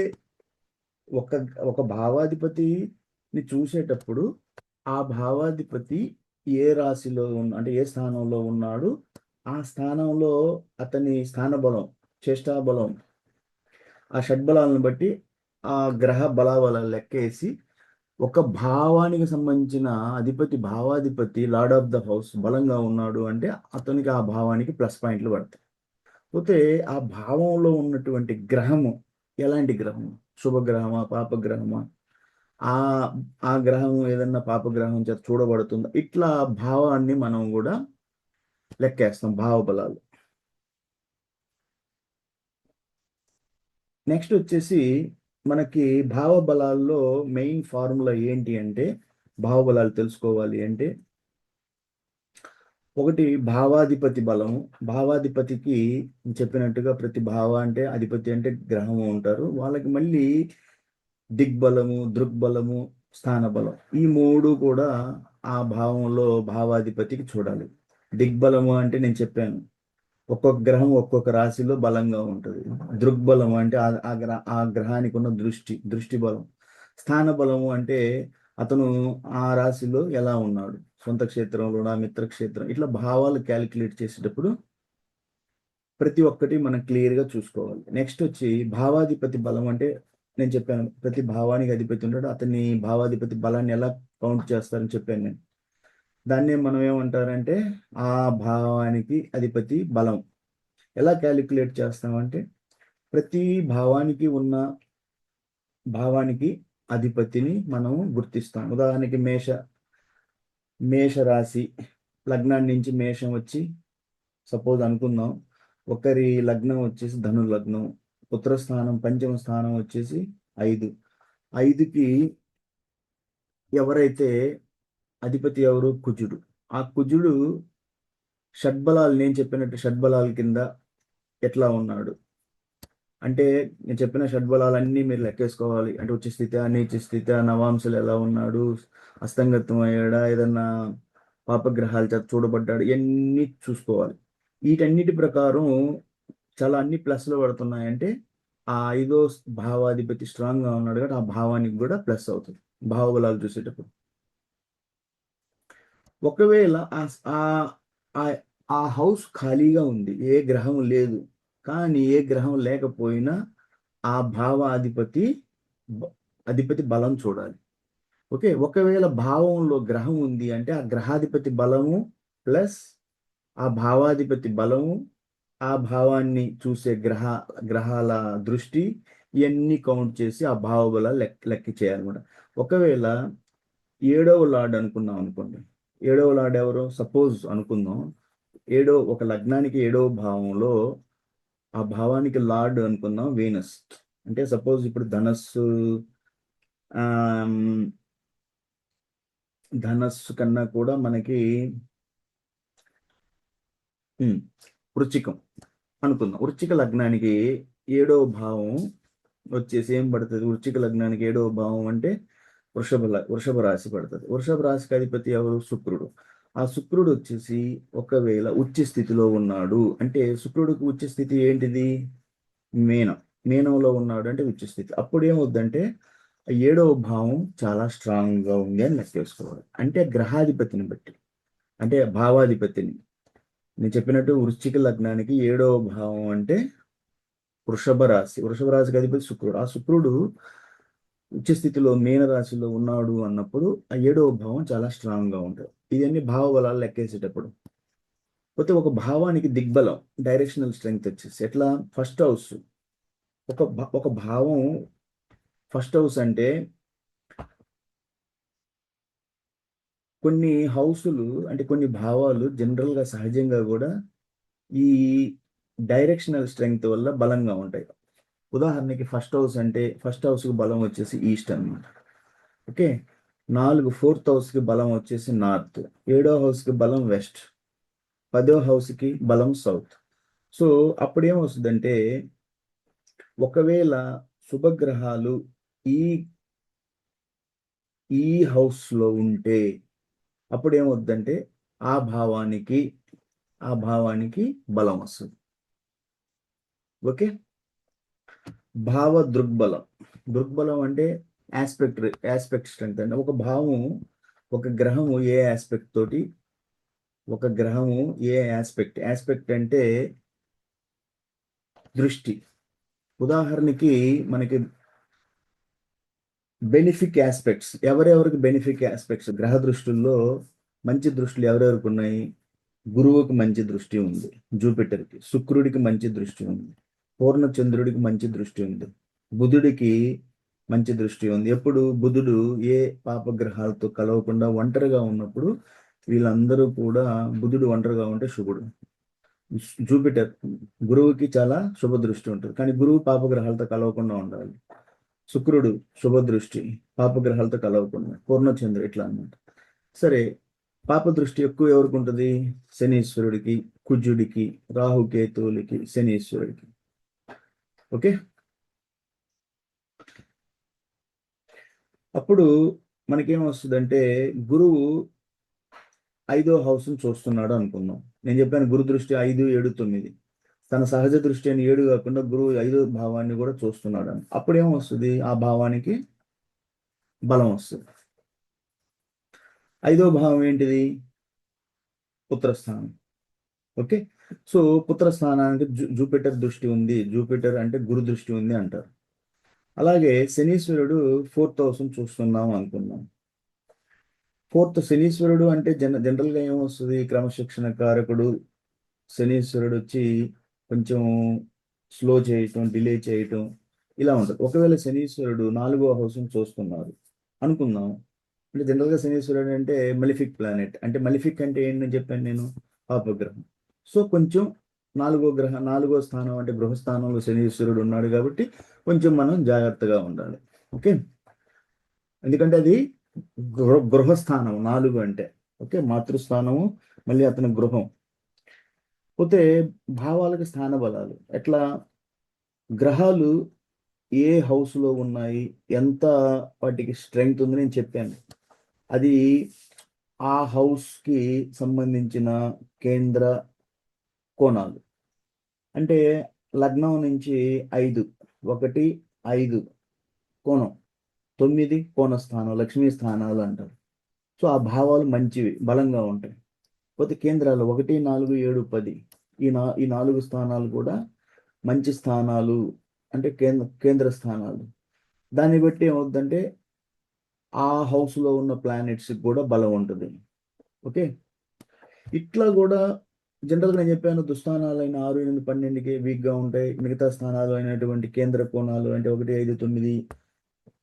ఒక ఒక భావాధిపతిని చూసేటప్పుడు ఆ భావాధిపతి ఏ రాశిలో అంటే ఏ స్థానంలో ఉన్నాడు, ఆ స్థానంలో అతని స్థానబలం, చేష్టాబలం, ఆ షడ్బలాలను బట్టి ఆ గ్రహ బలాబలాలు లెక్కేసి ఒక భావానికి సంబంధించిన భావాధిపతి లార్డ్ ఆఫ్ ద హౌస్ బలంగా ఉన్నాడు అంటే అతనికి ఆ భావానికి ప్లస్ పాయింట్లు పడతాయి. పోతే ఆ భావంలో ఉన్నటువంటి గ్రహము ఎలాంటి గ్రహము, శుభగ్రహమా పాపగ్రహమా, ఆ ఆ గ్రహం ఏదన్నా పాపగ్రహం చేత చూడబడుతుందా, ఇట్లా భావాన్ని మనం కూడా లెక్కేస్తాం భావబలాలు. నెక్స్ట్ వచ్చేసి మనకి భావబలాల్లో మెయిన్ ఫార్ములా ఏంటి అంటే, భావబలాలు తెలుసుకోవాలి అంటే, ఒకటి భావాధిపతి బలము. భావాధిపతికి చెప్పినట్టుగా ప్రతి భావ అంటే అధిపతి అంటే గ్రహము ఉంటారు. వాళ్ళకి మళ్ళీ దిగ్బలము, దృగ్బలము, స్థానబలం ఈ మూడు కూడా ఆ భావంలో భావాధిపతికి చూడాలి. దిగ్బలము అంటే నేను చెప్పాను, ఒక్కొక్క గ్రహం ఒక్కొక్క రాశిలో బలంగా ఉంటుంది. దృగ్బలం అంటే ఆ గ్రహానికి ఉన్న దృష్టి బలం. స్థాన బలము అంటే అతను ఆ రాశిలో ఎలా ఉన్నాడు, సొంత క్షేత్రంలో మిత్రక్షేత్రం, ఇట్లా భావాలు క్యాలిక్యులేట్ చేసేటప్పుడు ప్రతి ఒక్కటి మనం క్లియర్గా చూసుకోవాలి. నెక్స్ట్ వచ్చి భావాధిపతి బలం అంటే నేను చెప్పాను, ప్రతి భావానికి అధిపతి ఉంటాడు. అతని భావాధిపతి బలాన్ని ఎలా కౌంట్ చేస్తారని చెప్పాను నేను. దాన్ని మనం ఏమంటారంటే ఆ భావానికి అధిపతి బలం ఎలా క్యాలిక్యులేట్ చేస్తామంటే, ప్రతి భావానికి అధిపతిని మనము గుర్తిస్తాం. ఉదాహరణకి మేష రాశి లగ్నాన్ని నుంచి మేషం వచ్చి సపోజ్ అనుకుందాం, ఒకరి లగ్నం వచ్చేసి ధను లగ్నం, పుత్రస్థానం పంచమ స్థానం వచ్చేసి 5. 5కి ఎవరైతే అధిపతి ఎవరు? కుజుడు. ఆ కుజుడు షడ్బలాలు, నేను చెప్పినట్టు షడ్బలాల కింద ఎట్లా ఉన్నాడు అంటే, నేను చెప్పిన షడ్బలాలన్నీ మీరు లెక్కేసుకోవాలి. అంటే ఉచ్చ స్థితి, నీచ స్థితి, నవాంశలు ఎలా ఉన్నాడు, అస్తంగత్వం అయ్యాడా, ఏదన్నా పాపగ్రహాలు చేత చూడబడ్డాడు, ఇవన్నీ చూసుకోవాలి. వీటన్నిటి ప్రకారం చాలా అన్ని ప్లస్లు పడుతున్నాయంటే ఆ 5వ భావాధిపతి స్ట్రాంగ్ గా ఉన్నాడు కాబట్టి ఆ భావానికి కూడా ప్లస్ అవుతుంది భావబలాలు చూసేటప్పుడు. ఒకవేళ ఆ హౌస్ ఖాళీగా ఉంది, ఏ గ్రహం లేదు, కానీ ఏ గ్రహం లేకపోయినా ఆ అధిపతి బలం చూడాలి. ఓకే, ఒకవేళ భావంలో గ్రహం ఉంది అంటే ఆ గ్రహాధిపతి బలము ప్లస్ ఆ భావాధిపతి బలము, ఆ భావాన్ని చూసే గ్రహాల దృష్టి, ఇవన్నీ కౌంట్ చేసి ఆ భావబలాలు లెక్క చేయాలన్నమాట. ఒకవేళ 7వ లార్డ్ అనుకున్నాం అనుకోండి, 7వ లార్డ్ ఎవరు సపోజ్ అనుకుందాం, ఒక లగ్నానికి 7వ భావంలో ఆ భావానికి లార్డ్ అనుకుందాం వీనస్. అంటే సపోజ్ ఇప్పుడు ధనస్సు కన్నా కూడా మనకి వృచ్చికం అనుకుందాం. వృచ్చిక లగ్నానికి 7వ భావం వచ్చేసి ఏం పడుతుంది? వృచ్చిక లగ్నానికి 7వ భావం అంటే వృషభ రాశి పడుతుంది. వృషభ రాశికి అధిపతి ఎవరు? శుక్రుడు. ఆ శుక్రుడు వచ్చేసి ఒకవేళ ఉచ్చ స్థితిలో ఉన్నాడు అంటే, శుక్రుడికి ఉచ్చ స్థితి ఏంటిది? మీనంలో ఉన్నాడు అంటే ఉచ్చ స్థితి. అప్పుడు ఏమవుద్దంటే 7వ భావం చాలా స్ట్రాంగ్ గా ఉంది అని లెక్కేసుకోవాలి. అంటే గ్రహాధిపతిని బట్టి, అంటే భావాధిపతిని. నేను చెప్పినట్టు వృశ్చిక లగ్నానికి 7వ భావం అంటే వృషభ రాశికి అధిపతి శుక్రుడు. ఆ శుక్రుడు ఉచ్చ స్థితిలో మీనరాశిలో ఉన్నాడు అన్నప్పుడు ఆ 7వ భావం చాలా స్ట్రాంగ్ గా ఉంటుంది. ఇవన్నీ భావబలాలు లెక్కేసేటప్పుడు. పోతే ఒక భావానికి దిగ్బలం, డైరెక్షనల్ స్ట్రెంగ్త్ వచ్చేసి ఎట్లా? ఫస్ట్ హౌస్, ఒక భావం ఫస్ట్ హౌస్ అంటే కొన్ని హౌసులు అంటే కొన్ని భావాలు జనరల్ గా సహజంగా కూడా ఈ డైరెక్షనల్ స్ట్రెంగ్త్ వల్ల బలంగా ఉంటాయి. ఉదాహరణకి ఫస్ట్ హౌస్ అంటే, ఫస్ట్ హౌస్ కి బలం వచ్చేసి ఈస్ట్ అన్నమాట. ఓకే, 4th హౌస్ కి బలం వచ్చేసి నార్త్, 7వ హౌస్ కి బలం వెస్ట్, 10వ హౌస్ కి బలం సౌత్. సో అప్పుడు ఏమవుతుందంటే, ఒకవేళ శుభగ్రహాలు ఈ ఈ హౌస్ లో ఉంటే అప్పుడు ఏమవుద్దంటే ఆ భావానికి బలం వస్తుంది. ఓకే, దృగ్బలం అంటే ఆస్పెక్ట్ స్ట్రెంగ్త్. అంటే ఒక భావం, ఒక గ్రహము ఏ ఆస్పెక్ట్ తోటి, ఆస్పెక్ట్ అంటే దృష్టి. ఉదాహరణకి మనకి బెనిఫిక్ ఆస్పెక్ట్స్, ఎవరెవరికి బెనిఫిక్ ఆస్పెక్ట్స్ గ్రహ దృష్టిల్లో మంచి దృష్టిలు ఎవరెవరికి ఉన్నాయి? గురువుకి మంచి దృష్టి ఉంది, జూపిటర్కి. శుక్రుడికి మంచి దృష్టి ఉంది, పూర్ణచంద్రుడికి మంచి దృష్టి ఉంది, బుధుడికి మంచి దృష్టి ఉంది. ఎప్పుడు బుధుడు ఏ పాపగ్రహాలతో కలవకుండా ఒంటరిగా ఉన్నప్పుడు వీళ్ళందరూ కూడా, బుధుడు ఒంటరిగా ఉంటే శుభుడు, జూపిటర్ గురువుకి చాలా శుభదృష్టి ఉంటుంది, కానీ గురువు పాపగ్రహాలతో కలవకుండా ఉండాలి. శుక్రుడు శుభదృష్టి, పాపగ్రహాలతో కలవకుండా, పూర్ణచంద్రుడు ఇట్లా అన్నమాట. సరే, పాప దృష్టి ఎక్కువ ఎవరికి ఉంటుంది? శనీశ్వరుడికి, కుజుడికి, రాహుకేతువులకి, శనీశ్వరుడికి. ఓకే, అప్పుడు మనకేమొస్తుందంటే గురువు 5వ హౌస్ను చూస్తున్నాడు అనుకుందాం. నేను చెప్పాను గురు దృష్టి 5, 7, 9. తన సహజ దృష్టి అని 7 కాకుండా గురువు 5వ భావాన్ని కూడా చూస్తున్నాడు అని. అప్పుడు ఏమొస్తుంది? ఆ భావానికి బలం వస్తుంది. 5వ భావం ఏంటిది? పుత్రస్థానం. ఓకే, సో పుత్రస్థానానికి జూపిటర్ దృష్టి ఉంది. జూపిటర్ అంటే గురు దృష్టి ఉంది అంటారు. అలాగే శనీశ్వరుడు 4th హౌస్ చూస్తున్నాం అనుకున్నాం. శనీశ్వరుడు అంటే జనరల్గా ఏమొస్తుంది? క్రమశిక్షణ కారకుడు. శనీశ్వరుడు వచ్చి కొంచెం స్లో చేయటం, డిలే చేయటం ఇలా ఉంటుంది. ఒకవేళ శనీశ్వరుడు 4వ హౌస్ చూస్తున్నారు అనుకుందాం, అంటే జనరల్గా శనీశ్వరుడు అంటే మలిఫిక్ ప్లానెట్. అంటే మలిఫిక్ అంటే ఏంటని చెప్పాను నేను? పాపగ్రహం. సో కొంచెం 4వ స్థానం అంటే గృహస్థానంలో శనీశ్వరుడు ఉన్నాడు కాబట్టి కొంచెం మనం జాగ్రత్తగా ఉండాలి. ఓకే, ఎందుకంటే అది గృహస్థానం 4 అంటే. ఓకే, మాతృస్థానము, మళ్ళీ అతని గృహం. పోతే భావాలకు స్థాన బలాలు ఎట్లా? గ్రహాలు ఏ హౌస్లో ఉన్నాయి, ఎంత వాటికి స్ట్రెంగ్త్ ఉంది నేను చెప్పాను. అది ఆ హౌస్కి సంబంధించిన కేంద్ర కోణాలు. అంటే లగ్నం నుంచి 5, 1, 5 కోణం, 9 కోణ స్థానం, లక్ష్మీ స్థానాలు అంటారు. సో ఆ భావాలు మంచివి, బలంగా ఉంటాయి. పోతే కేంద్రాలు 1, 4, 7, 10 ఈ 4 స్థానాలు కూడా మంచి స్థానాలు, అంటే కేంద్ర స్థానాలు. దాన్ని బట్టి ఏమవుతుందంటే ఆ హౌస్లో ఉన్న ప్లానెట్స్కి కూడా బలం ఉంటుంది. ఓకే, ఇట్లా కూడా జనరల్గా నేను చెప్పాను దుస్థానాలైన 6, 8, 12కి వీక్గా ఉంటాయి. మిగతా స్థానాలు అయినటువంటి కేంద్ర కోణాలు అంటే 1, 5, 9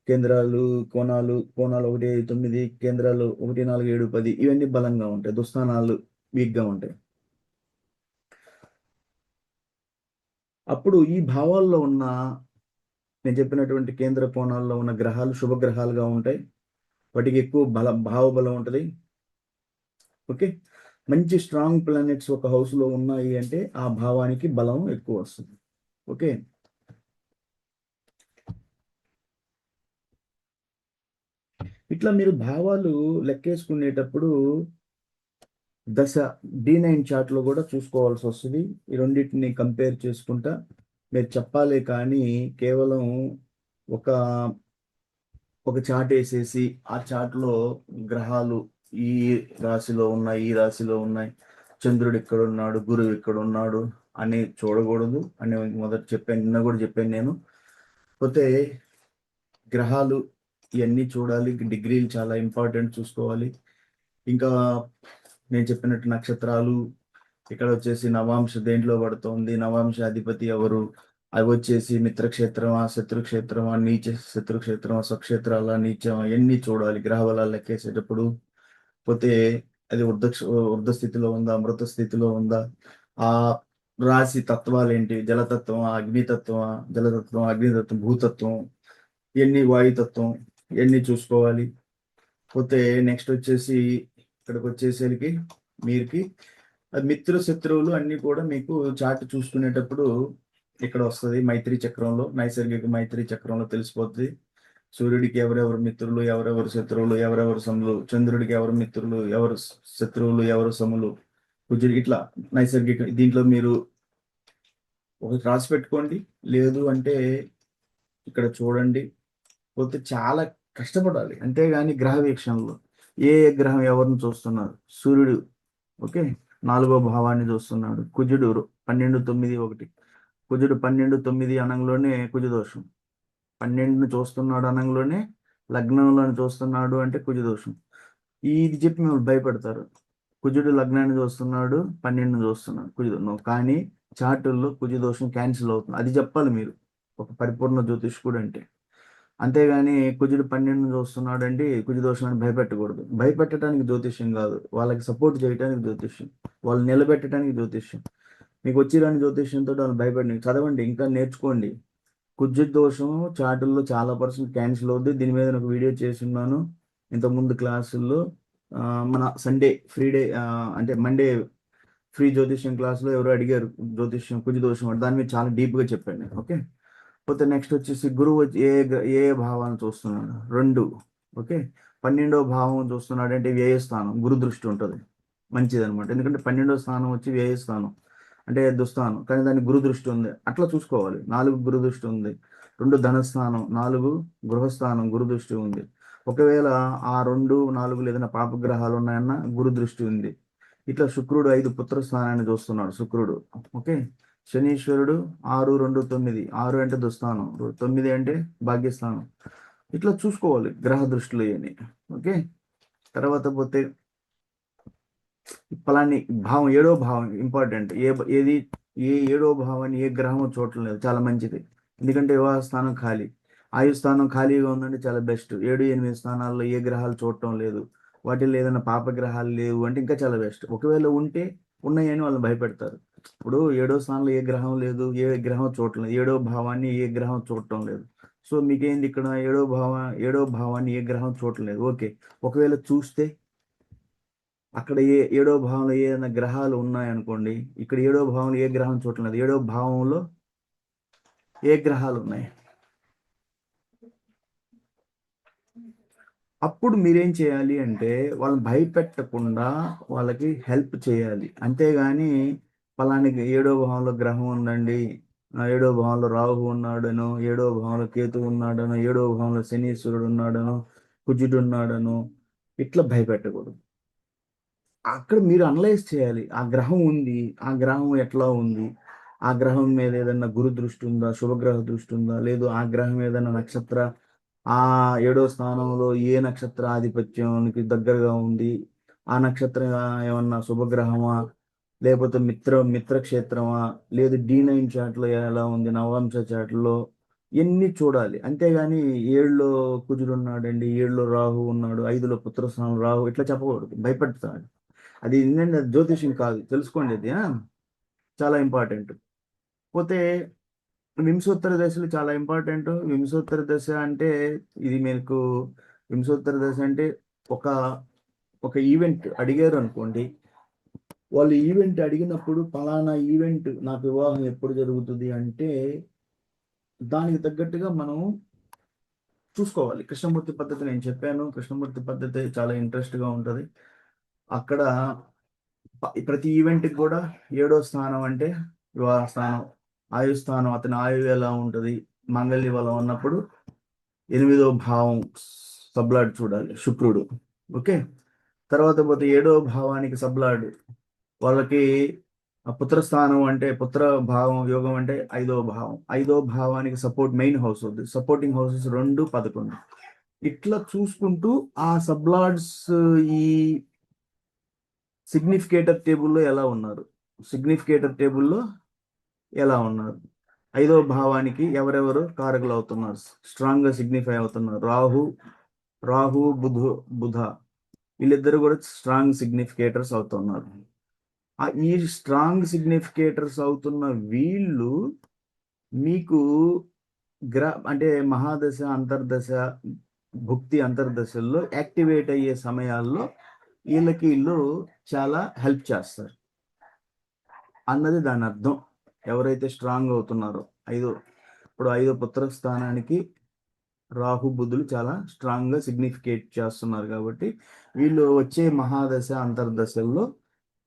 కేంద్రాలు, కోణాలు 1, 5, 9 కేంద్రాలు 1, 4, 7, 10 ఇవన్నీ బలంగా ఉంటాయి. దుస్థానాలు వీక్గా ఉంటాయి. అప్పుడు ఈ భావాల్లో ఉన్న నేను చెప్పినటువంటి కేంద్ర కోణాల్లో ఉన్న గ్రహాలు శుభగ్రహాలుగా ఉంటాయి. వాటికి ఎక్కువ భావబలం ఉంటుంది. ఓకే, మంచి స్ట్రాంగ్ ప్లానెట్స్ ఒక హౌస్లో ఉన్నాయి అంటే ఆ భావానికి బలం ఎక్కువ వస్తుంది. ఓకే, ఇట్లా మీరు భావాలు లెక్కేసుకునేటప్పుడు దశ D9 చార్ట్లో కూడా చూసుకోవాల్సి వస్తుంది. ఈ రెండింటిని కంపేర్ చేసుకుంటా మీరు చెప్పాలి. కానీ కేవలం ఒక చార్ట్ వేసేసి ఆ చార్ట్లో గ్రహాలు ఈ రాశిలో ఉన్నాయి, ఈ రాశిలో ఉన్నాయి, చంద్రుడు ఇక్కడ ఉన్నాడు, గురువు ఇక్కడ ఉన్నాడు అని చూడకూడదు అని మొదట చెప్పాను. నిన్న కూడా చెప్పాను నేను. పోతే గ్రహాలు ఇవన్నీ చూడాలి. డిగ్రీలు చాలా ఇంపార్టెంట్, చూసుకోవాలి. ఇంకా నేను చెప్పినట్టు నక్షత్రాలు, ఇక్కడ వచ్చేసి నవాంశ దేంట్లో పడుతోంది, నవాంశ అధిపతి ఎవరు, అవి వచ్చేసి మిత్రక్షేత్రమా, శత్రుక్షేత్రమా, నీచ శత్రుక్షేత్రమా, స్వక్షేత్రాల, నీచమా, ఎన్ని చూడాలి గ్రహ బలాలు లెక్కేసేటప్పుడు. పోతే అది వృద్ధ స్థితిలో ఉందా, మృత స్థితిలో ఉందా, ఆ రాశి తత్వాలు ఏంటి, జలతత్వం, అగ్నితత్వం, జలతత్వం, అగ్నితత్వం, భూతత్వం, ఎన్ని వాయుతత్వం, ఎన్ని చూసుకోవాలి. పోతే నెక్స్ట్ వచ్చేసి ఇక్కడికి వచ్చేసరికి మీరుకి మిత్రు శత్రువులు అన్ని కూడా మీకు చార్ట్ చూసుకునేటప్పుడు ఇక్కడ వస్తుంది. మైత్రి చక్రంలో, నైసర్గిక మైత్రి చక్రంలో తెలిసిపోతుంది. సూర్యుడికి ఎవరెవరు మిత్రులు, ఎవరెవరు శత్రువులు, ఎవరెవరు సములు, చంద్రుడికి ఎవరు మిత్రులు, ఎవరు శత్రువులు, ఎవరు సములు, కుజుడికి, ఇట్లా నైసర్గిక. దీంట్లో మీరు ఒకటి రాసి పెట్టుకోండి, లేదు అంటే ఇక్కడ చూడండి. పోతే చాలా కష్టపడాలి. అంతేగాని గ్రహ వీక్షణలో ఏ గ్రహం ఎవరిని చూస్తున్నారు? సూర్యుడు ఓకే 4వ భావాన్ని చూస్తున్నాడు. కుజుడు 12, 9, 1. కుజుడు 12, 9 అనంలోనే కుజ దోషం. 12ని చూస్తున్నాడు అనంలోనే లగ్నంలో చూస్తున్నాడు అంటే కుజ దోషం. ఇది చెప్పి మిమ్మల్ని భయపెడతారు. కుజుడు లగ్నాన్ని చూస్తున్నాడు, 12ని చూస్తున్నాడు, కుజ దోషం. కానీ చార్టుల్లో కుజ దోషం క్యాన్సిల్ అవుతుంది. అది చెప్పాలి మీరు ఒక పరిపూర్ణ జ్యోతిష్కుడు అంటే. అంతేగాని కుజుడు 12ని చూస్తున్నాడు అంటే కుజ దోషాన్ని భయపెట్టకూడదు. భయపెట్టడానికి జ్యోతిష్యం కాదు, వాళ్ళకి సపోర్ట్ చేయడానికి జ్యోతిష్యం, వాళ్ళు నిలబెట్టడానికి జ్యోతిష్యం. మీకు వచ్చిరాని జ్యోతిష్యంతో వాళ్ళు భయపడి చదవండి, ఇంకా నేర్చుకోండి. కుజ దోషం చాటుల్లో చాలా పర్సెంట్ క్యాన్సిల్ అవుద్ది. దీని మీద నేను ఒక వీడియో చేస్తున్నాను ఇంతకుముందు క్లాసుల్లో. మన సండే ఫ్రీ డే, అంటే మండే ఫ్రీ జ్యోతిష్యం క్లాస్లో ఎవరు అడిగారు జ్యోతిష్యం కుజ దోషం అంటే, దాని మీద చాలా డీప్గా చెప్పాను నేను. ఓకే. పోతే నెక్స్ట్ వచ్చేసి గురువు వచ్చి ఏ భావాన్ని చూస్తున్నాడు? 2. ఓకే. 12వ భావం చూస్తున్నాడు అంటే వ్యయస్థానం, గురు దృష్టి ఉంటుంది, మంచిది అనమాట. ఎందుకంటే 12వ స్థానం వచ్చి వ్యయస్థానం అంటే దుస్థానం, కానీ దానికి గురు దృష్టి ఉంది, అట్లా చూసుకోవాలి. 4 గురు దృష్టి ఉంది, 2 ధనస్థానం, 4 గృహస్థానం గురు దృష్టి ఉంది. ఒకవేళ ఆ 2, 4 ఏదైనా పాపగ్రహాలు ఉన్నాయన్నా గురు దృష్టి ఉంది. ఇట్లా శుక్రుడు 5 పుత్ర స్థానాన్ని చూస్తున్నాడు శుక్రుడు. ఓకే. శనీశ్వరుడు 6, 2, 9. 6 అంటే దుస్థానం, 9 అంటే భాగ్యస్థానం. ఇట్లా చూసుకోవాలి గ్రహ దృష్టిలో అని. ఓకే. తర్వాత పోతే ఫలాన్ని భావం, 7వ భావం ఇంపార్టెంట్. ఏది ఏ 7వ భావాన్ని ఏ గ్రహం చూడటం లేదు, చాలా మంచిది. ఎందుకంటే వివాహ స్థానం ఖాళీ, ఆయు స్థానం ఖాళీగా ఉందంటే చాలా బెస్ట్. 7, 8 స్థానాల్లో ఏ గ్రహాలు చూడటం లేదు, వాటిల్లో ఏదైనా పాపగ్రహాలు లేవు అంటే ఇంకా చాలా బెస్ట్. ఒకవేళ ఉంటే ఉన్నాయని వాళ్ళు భయపెడతారు. ఇప్పుడు 7వ స్థానంలో ఏ గ్రహం లేదు, ఏ గ్రహం చూడటం లేదు, 7వ భావాన్ని ఏ గ్రహం చూడటం లేదు. సో మీకేంది ఇక్కడ 7వ భావాన్ని ఏ గ్రహం చూడటం లేదు. ఓకే. ఒకవేళ చూస్తే అక్కడ 7వ భావంలో ఏదైనా గ్రహాలు ఉన్నాయనుకోండి, ఇక్కడ 7వ భావంలో ఏ గ్రహం చూడటం లేదు, 7వ భావంలో ఏ గ్రహాలు ఉన్నాయి, అప్పుడు మీరేం చేయాలి అంటే వాళ్ళని భయపెట్టకుండా వాళ్ళకి హెల్ప్ చేయాలి. అంతేగాని పలానికి 7వ భావంలో గ్రహం ఉందండి, 7వ భావంలో రాహు ఉన్నాడనో, 7వ భావంలో కేతు ఉన్నాడనో, 7వ భావంలో శనీశ్వరుడు ఉన్నాడనో, కుజుడు ఉన్నాడనో ఇట్లా భయపెట్టకూడదు. అక్కడ మీరు అనలైజ్ చేయాలి. ఆ గ్రహం ఉంది, ఆ గ్రహం ఎట్లా ఉంది, ఆ గ్రహం మీద ఏదైనా గురు దృష్టి ఉందా, శుభగ్రహ దృష్టి ఉందా, లేదు ఆ గ్రహం ఏదైనా నక్షత్ర ఆ 7వ స్థానంలో ఏ నక్షత్ర ఆధిపత్యానికి దగ్గరగా ఉంది, ఆ నక్షత్రం ఏమన్నా శుభగ్రహమా, లేకపోతే మిత్రక్షేత్రమా, లేదు D9 చాట్లో ఎలా ఉంది, నవాంశ చాట్లో ఇవన్నీ చూడాలి. అంతేగాని 7లో కుజుడు ఉన్నాడండి, 7లో రాహు ఉన్నాడు, 5లో పుత్రస్థానం రాహు ఇట్లా చెప్పకూడదు, భయపెడతాడు. అది ఏంటంటే జ్యోతిష్యం కాదు, తెలుసుకోండి అది. చాలా ఇంపార్టెంట్. పోతే వింశోత్తర దశలు చాలా ఇంపార్టెంట్. వింశోత్తర దశ అంటే ఇది మీకు, వింశోత్తర దశ అంటే ఒక ఒక ఈవెంట్ అడిగారు అనుకోండి, వాళ్ళు ఈవెంట్ అడిగినప్పుడు పలానా ఈవెంట్ నాకు వివాహం ఎప్పుడు జరుగుతుంది అంటే దానికి తగ్గట్టుగా మనం చూసుకోవాలి. కృష్ణమూర్తి పద్ధతి నేను చెప్పాను, కృష్ణమూర్తి పద్ధతి చాలా ఇంట్రెస్ట్గా ఉంటుంది. అక్కడ ప్రతి ఈవెంట్కి కూడా 7వ స్థానం అంటే వివాహ స్థానం, ఆయు స్థానం, అతని ఆయువు ఎలా ఉంటుంది, మంగళ్య బలం ఉన్నప్పుడు 8వ భావం సబ్లాడ్ చూడాలి శుక్రుడు. ఓకే. తర్వాత పోతే 7వ భావానికి సబ్లాడ్ వాళ్ళకి పుత్రస్థానం అంటే పుత్ర భావం యోగం అంటే 5వ భావం, 5వ భావానికి సపోర్ట్ మెయిన్ హౌస్ అవుతుంది, సపోర్టింగ్ హౌసెస్ 2, 11. ఇట్లా చూసుకుంటూ ఆ సబ్లాడ్స్ ఈ సిగ్నిఫికేటర్ టేబుల్లో ఎలా ఉన్నారు, సిగ్నిఫికేటర్ టేబుల్లో ఎలా ఉన్నారు, 5వ భావానికి ఎవరెవరు కారకులు అవుతున్నారు, స్ట్రాంగ్ గా సిగ్నిఫై అవుతున్నారు. రాహు బుధ వీళ్ళిద్దరు కూడా స్ట్రాంగ్ సిగ్నిఫికేటర్స్ అవుతున్నారు. ఈ స్ట్రాంగ్ సిగ్నిఫికేటర్స్ అవుతున్న వీళ్ళు మీకు అంటే మహాదశ అంతర్దశ భుక్తి అంతర్దశల్లో యాక్టివేట్ అయ్యే సమయాల్లో వీళ్ళు చాలా హెల్ప్ చేస్తారు అన్నది దాని అర్థం. ఎవరైతే స్ట్రాంగ్ అవుతున్నారో ఇప్పుడు 5వ పుత్ర స్థానానికి రాహు బుధులు చాలా స్ట్రాంగ్ గా సిగ్నిఫికేట్ చేస్తున్నారు కాబట్టి వీళ్ళు వచ్చే మహాదశ అంతర్దశల్లో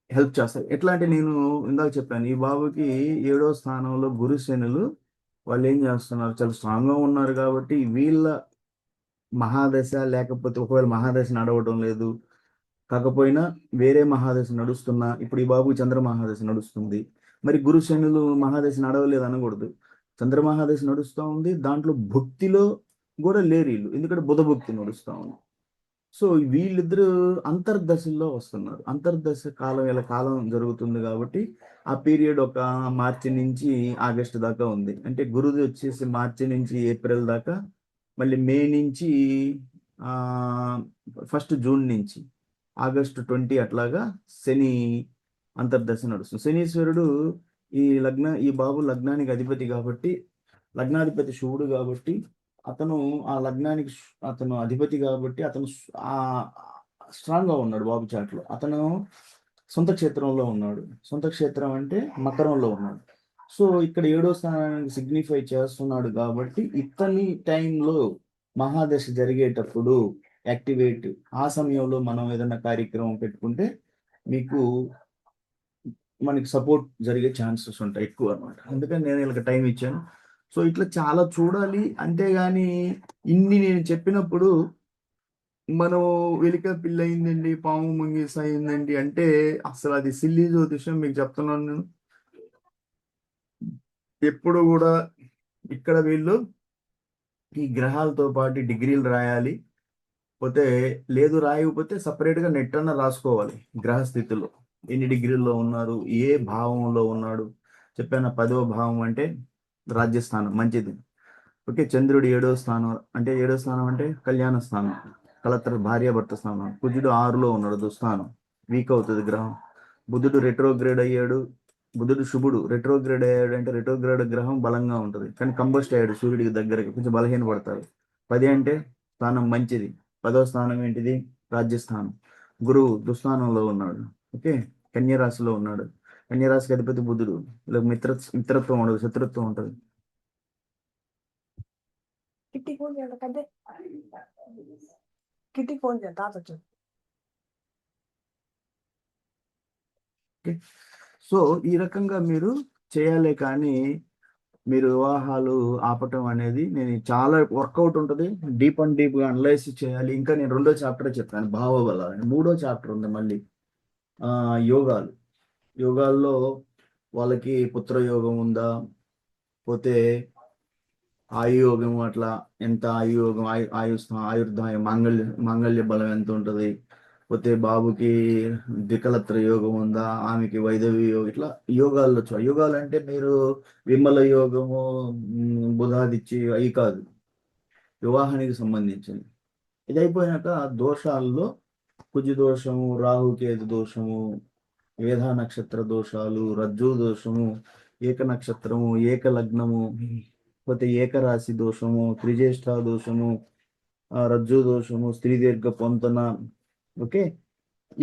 హెల్ప్ చేస్తారు. ఎట్లా అంటే నేను ఇందాక చెప్పాను, ఈ బాబుకి 7వ స్థానంలో గురు శనులు వాళ్ళు ఏం చేస్తున్నారు, చాలా స్ట్రాంగ్ గా ఉన్నారు కాబట్టి వీళ్ళ మహాదశ, లేకపోతే ఒకవేళ మహాదశ నడవడం లేదు కాకపోయినా వేరే మహాదశ నడుస్తున్నా, ఇప్పుడు ఈ బాబుకి చంద్ర మహాదశ నడుస్తుంది, మరి గురు శనులు మహాదశ నడవలేదు అనకూడదు. చంద్ర మహాదశ నడుస్తూ ఉంది, దాంట్లో భుక్తిలో కూడా లేరు వీళ్ళు, ఎందుకంటే బుధ భుక్తి నడుస్తూ ఉంది. సో వీళ్ళిద్దరూ అంతర్దశల్లో వస్తున్నారు. అంతర్దశ కాలం ఇలా కాలం జరుగుతుంది కాబట్టి ఆ పీరియడ్ ఒక మార్చి నుంచి ఆగస్టు దాకా ఉంది. అంటే గురుది వచ్చేసి మార్చి నుంచి ఏప్రిల్ దాకా, మళ్ళీ మే నుంచి ఫస్ట్ జూన్ నుంచి ఆగస్టు 20 అట్లాగా శని అంతర్దశ నడుస్తుంది. శనీశ్వరుడు ఈ బాబు లగ్నానికి అధిపతి కాబట్టి, లగ్నాధిపతి శివుడు కాబట్టి, అతను ఆ లగ్నానికి అతను అధిపతి కాబట్టి అతను స్ట్రాంగ్గా ఉన్నాడు బాబు చాట్లో. అతను సొంత క్షేత్రంలో ఉన్నాడు. సొంత క్షేత్రం అంటే మకరంలో ఉన్నాడు. సో ఇక్కడ 7వ స్థానానికి సిగ్నిఫై చేస్తున్నాడు కాబట్టి ఇతని టైంలో మహాదశ జరిగేటప్పుడు యాక్టివేట్, ఆ సమయంలో మనం ఏదైనా కార్యక్రమం పెట్టుకుంటే మీకు మనకి సపోర్ట్ జరిగే ఛాన్సెస్ ఉంటాయి ఎక్కువ అనమాట. అందుకని నేను వీళ్ళకి టైం ఇచ్చాను. సో ఇట్లా చాలా చూడాలి. అంతేగాని ఇన్ని నేను చెప్పినప్పుడు మనం వెలిక పిల్ల అయిందండి, పాము ముంగిస అయిందండి అంటే అసలు అది సిల్లీ జ్యోతిషం. మీకు చెప్తున్నాను నేను. ఎప్పుడు కూడా ఇక్కడ వీళ్ళు ఈ గ్రహాలతో పాటు డిగ్రీలు రాయాలి. పోతే లేదు రాయకపోతే సపరేట్గా నెట్ అన్న రాసుకోవాలి. గ్రహ స్థితిలో ఎన్ని డిగ్రీల్లో ఉన్నారు, ఏ భావంలో ఉన్నాడు. చెప్పాను 10వ భావం అంటే రాజ్యస్థానం మంచిది. ఓకే, చంద్రుడు 7వ స్థానం అంటే 7వ స్థానం అంటే కళ్యాణ స్థానం, కలత్ర భార్యాభర్త స్థానం. కుజుడు 6లో ఉన్నాడు, దుస్థానం, వీక్ అవుతుంది గ్రహం. బుధుడు రెట్రోగ్రేడ్ అయ్యాడు. బుధుడు శుభుడు రెట్రోగ్రేడ్ అయ్యాడు అంటే రెట్రోగ్రేడ్ గ్రహం బలంగా ఉంటుంది, కానీ కంబస్ట్ అయ్యాడు సూర్యుడికి దగ్గరకి, కొంచెం బలహీన పడతారు. 10 అంటే స్థానం మంచిది. 10వ స్థానం ఏంటిది? రాజ్యస్థానం. గురువు దుస్థానంలో ఉన్నాడు. ఓకే, కన్యరాశిలో ఉన్నాడు. కన్యరాశికి అధిపతి బుధుడు. ఇలా మిత్రత్వం ఉండదు, శత్రుత్వం ఉంటుంది. కిట్టి ఫోన్ చేయండి కంటే కిట్టి ఫోన్ చేయండి తాత వచ్చాడు. సో ఈ రకంగా మీరు చేయాలి. కానీ మీరు వివాహాలు ఆపటం అనేది నేను చాలా వర్కౌట్ ఉంటుంది. డీప్ అండ్ డీప్గా అనలైజ్ చేయాలి. ఇంకా నేను 2వ చాప్టర్ చెప్పాను భావబలాలని. 3వ చాప్టర్ ఉంది మళ్ళీ యోగాలు. యోగాల్లో వాళ్ళకి పుత్రయోగం ఉందా, పోతే ఆయుయోగం, అట్లా ఎంత ఆయుయోగం, ఆయుర్దాయం, మాంగళ్య బలం ఎంత ఉంటుంది, పోతే బాబుకి ద్వికలత్ర యోగం ఉందా, ఆమెకి వైదవ్య యోగం. ఇట్లా యోగాల్లో యోగాలు అంటే మీరు విమల యోగము, బుధాదిత్య అవి కాదు, వివాహానికి సంబంధించింది. ఇది అయిపోయినాక దోషాల్లో కుజు దోషము, రాహుకేతు దోషము, వేధా నక్షత్ర దోషాలు, రజ్జు దోషము, ఏక నక్షత్రము, ఏక లగ్నము, పోతే ఏకరాశి దోషము, త్రిజ్యేష్ఠ దోషము, రజ్జు దోషము, స్త్రీ దీర్ఘ పొంతన. ఓకే,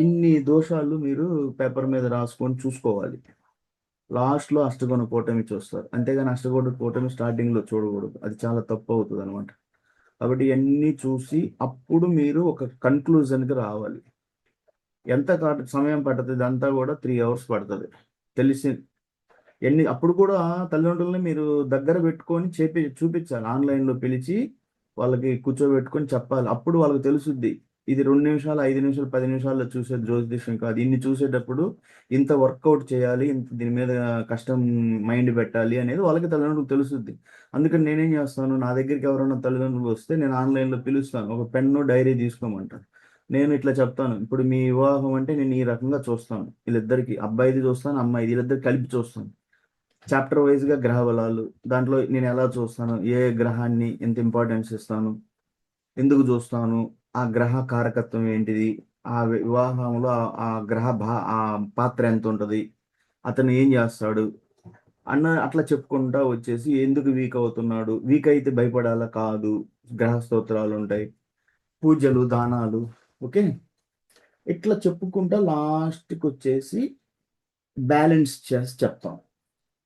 ఇన్ని దోషాలు మీరు పేపర్ మీద రాసుకొని చూసుకోవాలి. లాస్ట్లో అష్టకోణ కూటమి చూస్తారు, అంతేగాని అష్టకోణ కూటమి స్టార్టింగ్లో చూడకూడదు, అది చాలా తప్పు అవుతుంది అనమాట. కాబట్టి ఇవన్నీ చూసి అప్పుడు మీరు ఒక కన్క్లూజన్కి రావాలి. ఎంత సమయం పడుతుంది? ఇదంతా కూడా 3 hours పడుతుంది. తెలిసి అప్పుడు కూడా తల్లిదండ్రులని మీరు దగ్గర పెట్టుకొని చూపించాలి. ఆన్లైన్లో పిలిచి వాళ్ళకి కూర్చోబెట్టుకొని చెప్పాలి. అప్పుడు వాళ్ళకి తెలుసుద్ది ఇది 2 నిమిషాలు, 5 నిమిషాలు, 10 నిమిషాల్లో చూసే జ్యోతిష్యం కాదు. ఇన్ని చూసేటప్పుడు ఇంత వర్కౌట్ చేయాలి, ఇంత దీని మీద కష్టం మైండ్ పెట్టాలి అనేది వాళ్ళకి తల్లిదండ్రులకు తెలుసుద్ది. అందుకని నేనేం చేస్తాను, నా దగ్గరికి ఎవరైనా తల్లిదండ్రులు వస్తే నేను ఆన్లైన్లో పిలుస్తాను. ఒక పెన్ను డైరీ తీసుకోమంటాను. నేను ఇట్లా చెప్తాను, ఇప్పుడు మీ వివాహం అంటే నేను ఈ రకంగా చూస్తాను. వీళ్ళిద్దరికి, అబ్బాయిది చూస్తాను, అమ్మాయిది, వీళ్ళిద్దరికి కలిపి చూస్తాను. చాప్టర్ వైజ్గా గ్రహ బలాలు, దాంట్లో నేను ఎలా చూస్తాను, ఏ గ్రహాన్ని ఎంత ఇంపార్టెన్స్ ఇస్తాను, ఎందుకు చూస్తాను, ఆ గ్రహ కారకత్వం ఏంటిది, ఆ వివాహంలో ఆ ఆ పాత్ర ఎంత ఉంటుంది, అతను ఏం చేస్తాడు అట్లా చెప్పుకుంటా వచ్చేసి ఎందుకు వీక్ అవుతున్నాడు, వీక్ అయితే భయపడాలా కాదు, గ్రహ స్తోత్రాలు ఉంటాయి, పూజలు, దానాలు. ఓకే, ఇట్లా చెప్పుకుంటా లాస్ట్కి వచ్చేసి బ్యాలెన్స్ చేసి చెప్తాం.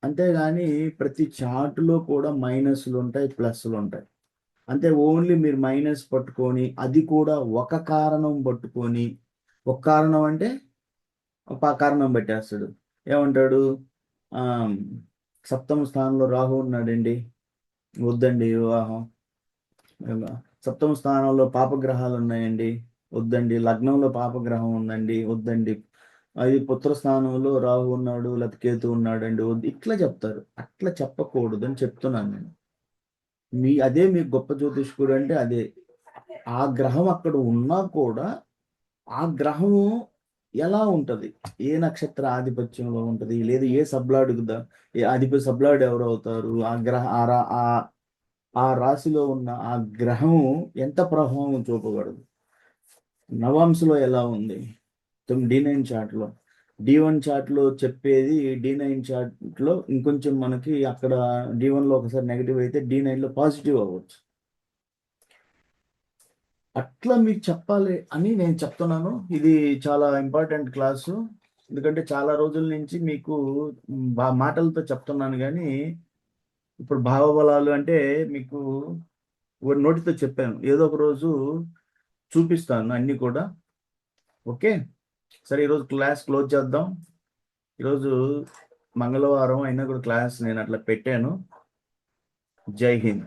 అంతేగాని ప్రతి చార్టులో కూడా మైనస్లు ఉంటాయి, ప్లస్లు ఉంటాయి. అంటే ఓన్లీ మీరు మైనస్ పట్టుకొని, అది కూడా ఒక కారణం పట్టుకొని, ఒక కారణం అంటే ఒక కారణం పెట్టేస్తాడు. ఏమంటాడు, సప్తమ స్థానంలో రాహు ఉన్నాడండి, వద్దండి వివాహం. సప్తమ స్థానంలో పాపగ్రహాలు ఉన్నాయండి, వద్దండి. లగ్నంలో పాపగ్రహం ఉందండి, వద్దండి. అది పుత్ర స్థానంలో రాహు ఉన్నాడు, లేకపోతే కేతు ఉన్నాడండి, వద్దు. ఇట్లా చెప్తారు. అట్లా చెప్పకూడదు అని చెప్తున్నాను నేను. అదే మీకు గొప్ప జ్యోతిష్కుడు అంటే అదే. ఆ గ్రహం అక్కడ ఉన్నా కూడా ఆ గ్రహము ఎలా ఉంటది, ఏ నక్షత్ర ఆధిపత్యంలో ఉంటది, లేదా ఏ సబ్లాడుదా, ఏ సబ్లాడ్ ఎవరు అవుతారు, ఆ గ్రహ ఆ రాశిలో ఉన్న ఆ గ్రహము ఎంత ప్రభావం చూపబడదు, నవాంశలో ఎలా ఉంది, D9 చార్ట్లో D1 చార్ట్లో చెప్పేది D9 చార్ట్లో ఇంకొంచెం మనకి అక్కడ D1లో ఒకసారి నెగిటివ్ అయితే D9లో పాజిటివ్ అవ్వచ్చు. అట్లా మీకు చెప్పాలి అని నేను చెప్తున్నాను. ఇది చాలా ఇంపార్టెంట్ క్లాసు. ఎందుకంటే చాలా రోజుల నుంచి మీకు మాటలతో చెప్తున్నాను కానీ ఇప్పుడు భావబలాలు అంటే మీకు నోటితో చెప్పాను. ఏదో ఒక రోజు చూపిస్తాను అన్నీ కూడా. ఓకే, సరే ఈరోజు క్లాస్ క్లోజ్ చేద్దాం. ఈరోజు మంగళవారం అయినా కూడా క్లాస్ నేను అట్లా పెట్టాను. జై హింద్.